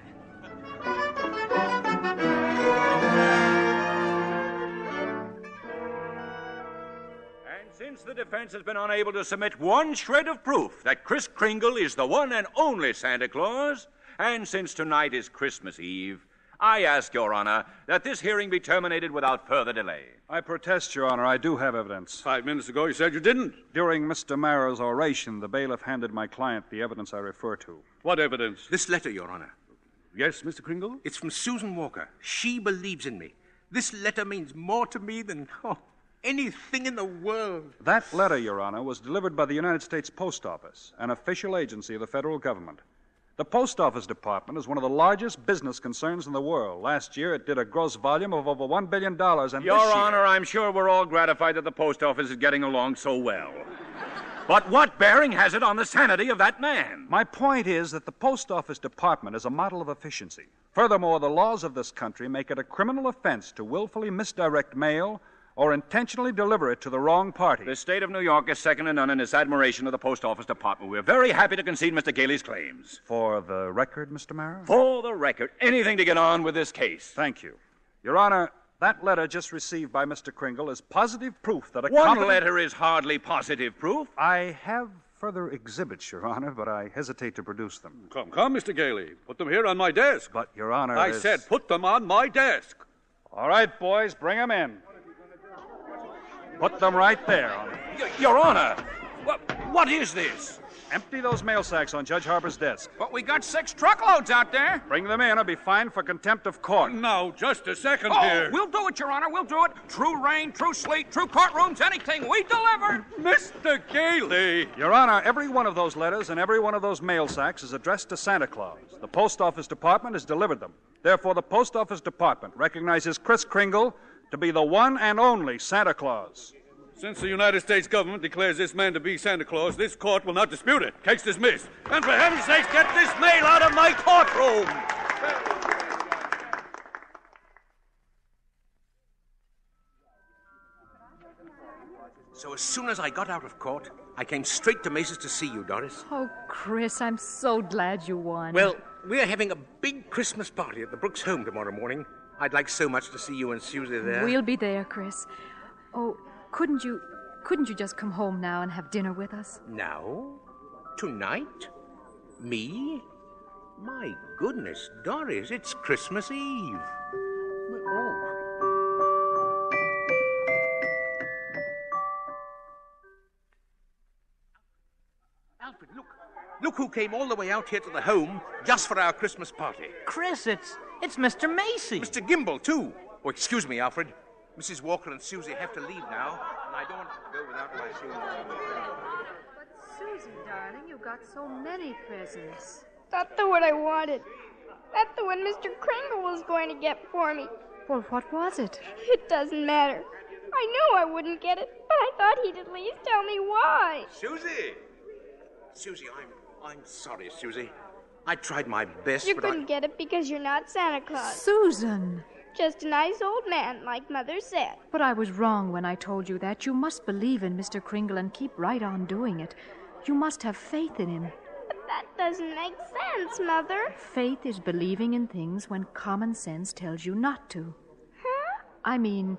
Since the defense has been unable to submit one shred of proof that Kris Kringle is the one and only Santa Claus, and since tonight is Christmas Eve, I ask, Your Honor, that this hearing be terminated without further delay. I protest, Your Honor. I do have evidence. 5 minutes ago, you said you didn't. During Mr. Marrow's oration, the bailiff handed my client the evidence I refer to. What evidence? This letter, Your Honor. Yes, Mr. Kringle? It's from Susan Walker. She believes in me. This letter means more to me than anything in the world. That letter, Your Honor, was delivered by the United States Post Office, an official agency of the federal government. The Post Office Department is one of the largest business concerns in the world. Last year, it did a gross volume of over $1 billion, and Your Honor, I'm sure we're all gratified that the Post Office is getting along so well. But what bearing has it on the sanity of that man? My point is that the Post Office Department is a model of efficiency. Furthermore, the laws of this country make it a criminal offense to willfully misdirect mail or intentionally deliver it to the wrong party. The state of New York is second to none in its admiration of the Post Office Department. We're very happy to concede Mr. Gailey's claims. For the record, Mr. Marrow? For the record. Anything to get on with this case. Thank you. Your Honor, that letter just received by Mr. Kringle is positive proof that a One letter is hardly positive proof. I have further exhibits, Your Honor, but I hesitate to produce them. Come, Mr. Gailey. Put them here on my desk. But, Your Honor, I said put them on my desk. All right, boys, bring them in. Put them right there. Your Honor, what is this? Empty those mail sacks on Judge Harper's desk. But we got 6 truckloads out there. Bring them in or be fined for contempt of court. Now, just a second here. We'll do it, Your Honor. We'll do it. True rain, true sleet, true courtrooms, anything. We deliver. Mr. Gailey. Your Honor, every one of those letters and every one of those mail sacks is addressed to Santa Claus. The Post Office Department has delivered them. Therefore, the Post Office Department recognizes Kris Kringle to be the one and only Santa Claus. Since the United States government declares this man to be Santa Claus, this court will not dispute it. Case dismissed. And for heaven's sakes, get this mail out of my courtroom! So as soon as I got out of court, I came straight to Macy's to see you, Doris. Oh, Kris, I'm so glad you won. Well, we are having a big Christmas party at the Brooks home tomorrow morning. I'd like so much to see you and Susie there. We'll be there, Kris. Oh, couldn't you just come home now and have dinner with us? Now? Tonight? Me? My goodness, Doris, it's Christmas Eve. Oh. Alfred, look. Look who came all the way out here to the home just for our Christmas party. Kris, it's Mr. Macy. Mr. Gimble, too. Oh, excuse me, Alfred. Mrs. Walker and Susie have to leave now, and I don't want to go without my shoes. But, Susie, darling, you got so many presents. That's the one I wanted. That's the one Mr. Kringle was going to get for me. Well, what was it? It doesn't matter. I knew I wouldn't get it, but I thought he'd at least tell me why. Susie, I'm sorry, Susie. I tried my best, You but couldn't get it because you're not Santa Claus. Susan! Just a nice old man, like Mother said. But I was wrong when I told you that. You must believe in Mr. Kringle and keep right on doing it. You must have faith in him. But that doesn't make sense, Mother. Faith is believing in things when common sense tells you not to. Huh? I mean,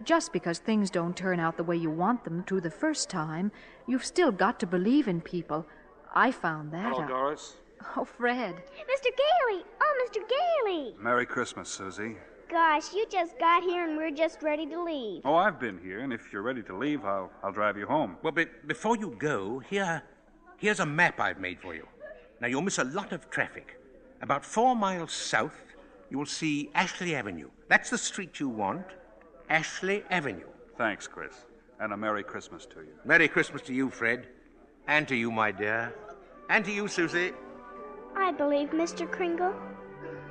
just because things don't turn out the way you want them to the first time, you've still got to believe in people. I found that Hello, out. Doris. Oh, Fred. Mr. Gailey! Oh, Mr. Gailey! Merry Christmas, Susie. Gosh, you just got here and we're just ready to leave. Oh, I've been here, and if you're ready to leave, I'll drive you home. Well, before you go, here's a map I've made for you. Now, you'll miss a lot of traffic. About 4 miles south, you will see Ashley Avenue. That's the street you want. Ashley Avenue. Thanks, Chris. And a Merry Christmas to you. Merry Christmas to you, Fred. And to you, my dear. And to you, Susie. I believe, Mr. Kringle.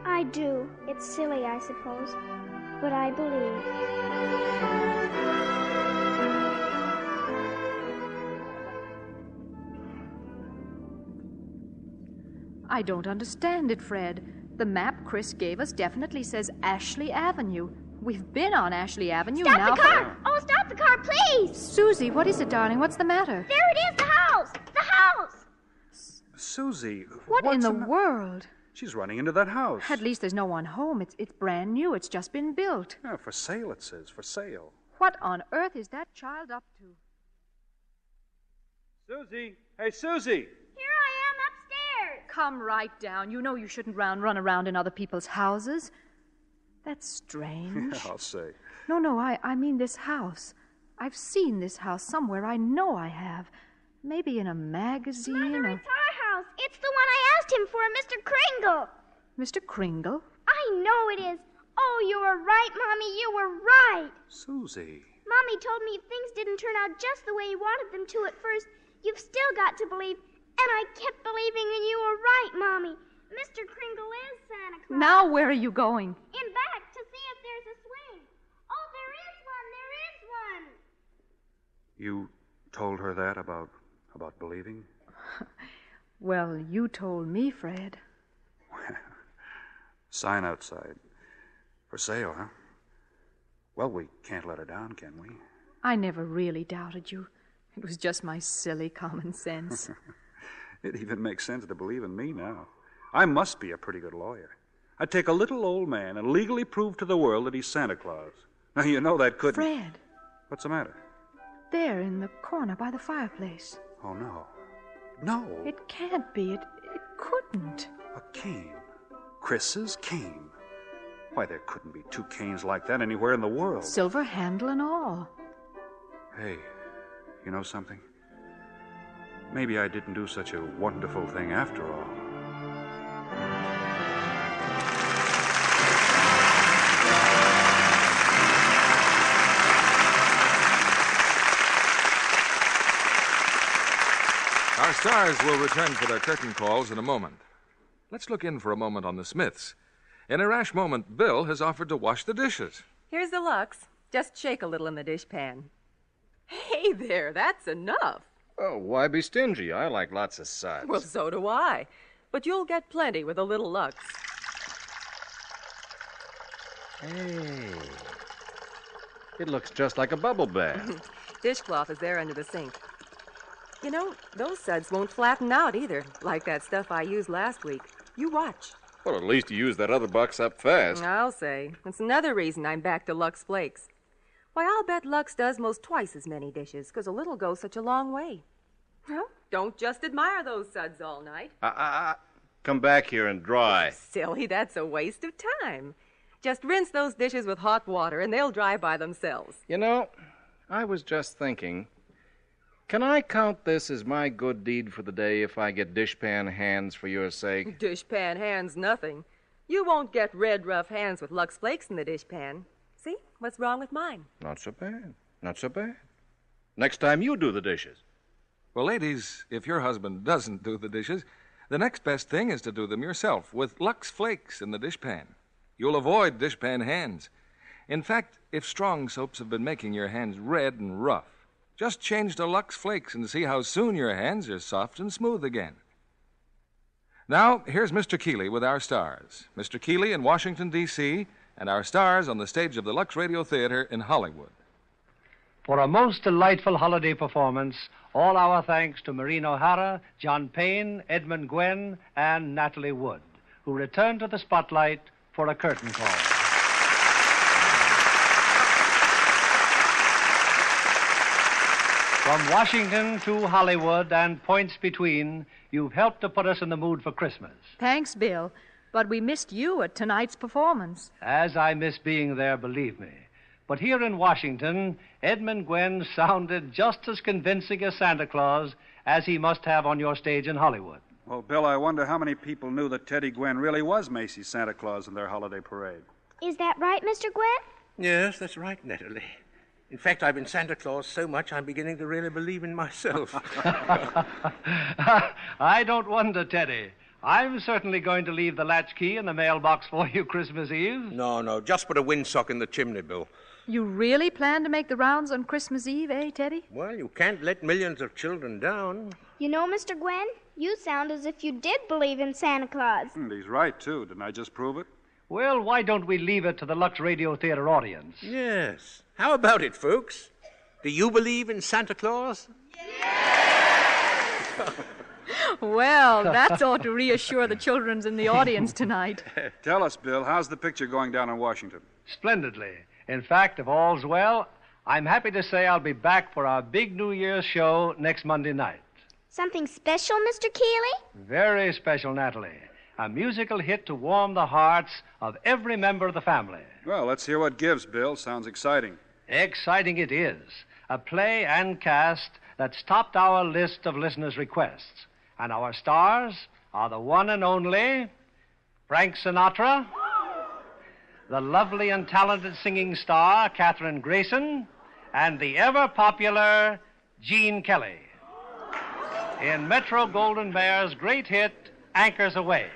I do. It's silly, I suppose. But I believe. I don't understand it, Fred. The map Kris gave us definitely says Ashley Avenue. We've been on Ashley Avenue now. Stop the car! Oh, stop the car, please! Susie, what is it, darling? What's the matter? There it is, the house! The house! Susie, What in the world? She's running into that house. At least there's no one home. It's brand new. It's just been built. Yeah, for sale, it says. For sale. What on earth is that child up to? Susie! Hey, Susie! Here I am upstairs! Come right down. You know you shouldn't run around in other people's houses. That's strange. Yeah, I'll say. No, I mean this house. I've seen this house somewhere. I know I have. Maybe in a magazine Mother, or... it's our house. It's the one I asked him for, Mr. Kringle. Mr. Kringle? I know it is. Oh, you were right, Mommy. You were right. Susie. Mommy told me if things didn't turn out just the way you wanted them to at first, you've still got to believe. And I kept believing, and you were right, Mommy. Mr. Kringle is Santa Claus. Now where are you going? In back to see if there's a swing. Oh, there is one. There is one. You told her that about believing? Well, you told me, Fred. Sign outside. For sale, huh? Well, we can't let her down, can we? I never really doubted you. It was just my silly common sense. It even makes sense to believe in me now. I must be a pretty good lawyer. I'd take a little old man and legally prove to the world that he's Santa Claus. Now, you know that couldn't... Fred. What's the matter? There in the corner by the fireplace. Oh, no. No. It can't be. It couldn't. A cane. Chris's cane. Why, there couldn't be 2 canes like that anywhere in the world. Silver handle and all. Hey, you know something? Maybe I didn't do such a wonderful thing after all. Our stars will return for their curtain calls in a moment. Let's look in for a moment on the Smiths. In a rash moment, Bill has offered to wash the dishes. Here's the Lux. Just shake a little in the dishpan. Hey there, that's enough. Oh, why be stingy? I like lots of suds. Well, so do I. But you'll get plenty with a little Lux. Hey. It looks just like a bubble bath. Dishcloth is there under the sink. You know, those suds won't flatten out either, like that stuff I used last week. You watch. Well, at least you used that other box up fast. I'll say. That's another reason I'm back to Lux Flakes. Why, I'll bet Lux does most twice as many dishes, because a little goes such a long way. Well, don't just admire those suds all night. Come back here and dry. Silly, that's a waste of time. Just rinse those dishes with hot water, and they'll dry by themselves. You know, I was just thinking, can I count this as my good deed for the day if I get dishpan hands for your sake? Dishpan hands, nothing. You won't get red, rough hands with Lux Flakes in the dishpan. See? What's wrong with mine? Not so bad. Not so bad. Next time you do the dishes. Well, ladies, if your husband doesn't do the dishes, the next best thing is to do them yourself with Lux Flakes in the dishpan. You'll avoid dishpan hands. In fact, if strong soaps have been making your hands red and rough, just change to Lux Flakes and see how soon your hands are soft and smooth again. Now, here's Mr. Keeley with our stars. Mr. Keeley in Washington, D.C., and our stars on the stage of the Lux Radio Theater in Hollywood. For a most delightful holiday performance, all our thanks to Maureen O'Hara, John Payne, Edmund Gwenn, and Natalie Wood, who return to the spotlight for a curtain call. From Washington to Hollywood and points between, you've helped to put us in the mood for Christmas. Thanks, Bill. But we missed you at tonight's performance. As I miss being there, believe me. But here in Washington, Edmund Gwenn sounded just as convincing as Santa Claus as he must have on your stage in Hollywood. Well, Bill, I wonder how many people knew that Teddy Gwenn really was Macy's Santa Claus in their holiday parade. Is that right, Mr. Gwenn? Yes, that's right, Natalie. In fact, I've been Santa Claus so much I'm beginning to really believe in myself. I don't wonder, Teddy. I'm certainly going to leave the latchkey in the mailbox for you Christmas Eve. No, just put a windsock in the chimney, Bill. You really plan to make the rounds on Christmas Eve, eh, Teddy? Well, you can't let millions of children down. You know, Mr. Gwenn, you sound as if you did believe in Santa Claus. And he's right, too. Didn't I just prove it? Well, why don't we leave it to the Lux Radio Theater audience? Yes. How about it, folks? Do you believe in Santa Claus? Well, that's ought to reassure the children in the audience tonight. Tell us, Bill, how's the picture going down in Washington? Splendidly. In fact, if all's well, I'm happy to say I'll be back for our big New Year's show next Monday night. Something special, Mr. Keeley? Very special, Natalie. A musical hit to warm the hearts of every member of the family. Well, let's hear what gives, Bill. Sounds exciting. Exciting it is. A play and cast that's topped our list of listeners' requests. And our stars are the one and only Frank Sinatra, the lovely and talented singing star Katherine Grayson, and the ever-popular Gene Kelly. In Metro-Goldwyn-Mayer's great hit, Anchors Aweigh.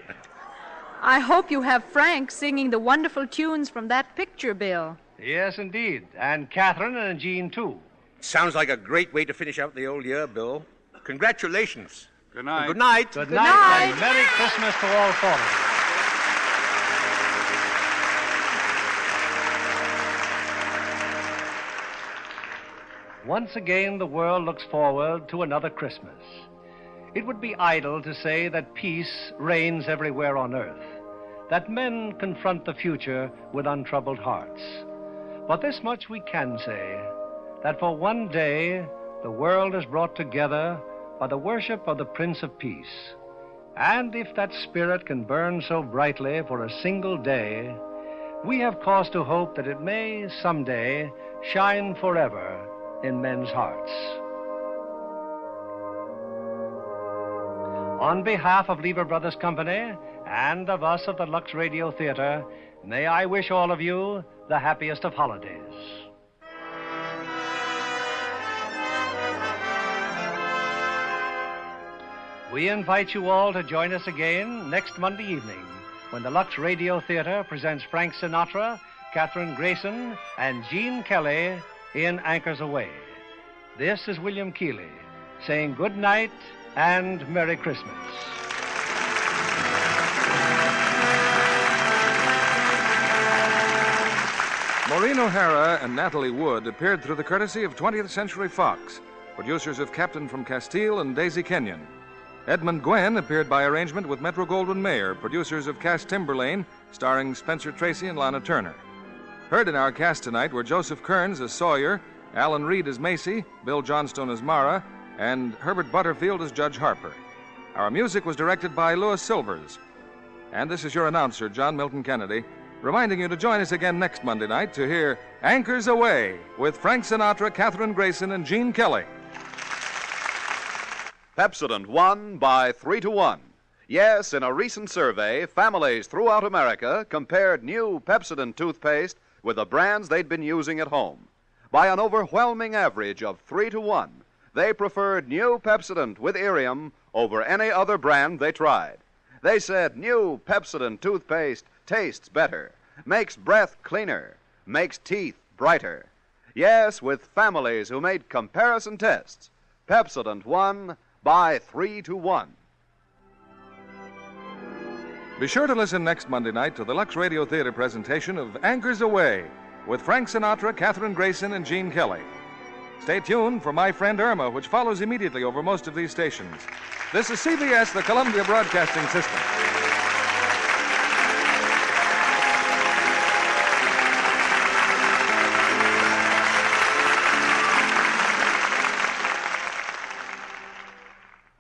I hope you have Frank singing the wonderful tunes from that picture, Bill. Yes, indeed. And Katherine and Gene, too. Sounds like a great way to finish out the old year, Bill. Congratulations. Good night. Good night. Good night, and Merry Christmas to all four of you. Once again, the world looks forward to another Christmas. It would be idle to say that peace reigns everywhere on earth, that men confront the future with untroubled hearts. But this much we can say, that for one day the world is brought together by the worship of the Prince of Peace. And if that spirit can burn so brightly for a single day, we have cause to hope that it may someday shine forever in men's hearts. On behalf of Lever Brothers Company and of us of the Lux Radio Theater, may I wish all of you the happiest of holidays. We invite you all to join us again next Monday evening when the Lux Radio Theater presents Frank Sinatra, Katherine Grayson, and Gene Kelly in Anchors Aweigh. This is William Keeley saying good night and Merry Christmas. Maureen O'Hara and Natalie Wood appeared through the courtesy of 20th Century Fox, producers of Captain from Castile and Daisy Kenyon. Edmund Gwenn appeared by arrangement with Metro-Goldwyn-Mayer, producers of Cass Timberlane, starring Spencer Tracy and Lana Turner. Heard in our cast tonight were Joseph Kearns as Sawyer, Alan Reed as Macy, Bill Johnstone as Mara, and Herbert Butterfield as Judge Harper. Our music was directed by Louis Silvers. And this is your announcer, John Milton Kennedy, reminding you to join us again next Monday night to hear Anchors Aweigh with Frank Sinatra, Katherine Grayson, and Gene Kelly. Pepsodent won by 3-1. Yes, in a recent survey, families throughout America compared new Pepsodent toothpaste with the brands they'd been using at home. By an overwhelming average of 3-1, they preferred new Pepsodent with Irium over any other brand they tried. They said new Pepsodent toothpaste tastes better, makes breath cleaner, makes teeth brighter. Yes, with families who made comparison tests, Pepsodent won by 3-1. Be sure to listen next Monday night to the Lux Radio Theater presentation of Anchors Aweigh with Frank Sinatra, Katherine Grayson, and Gene Kelly. Stay tuned for My Friend Irma, which follows immediately over most of these stations. This is CBS, the Columbia Broadcasting System.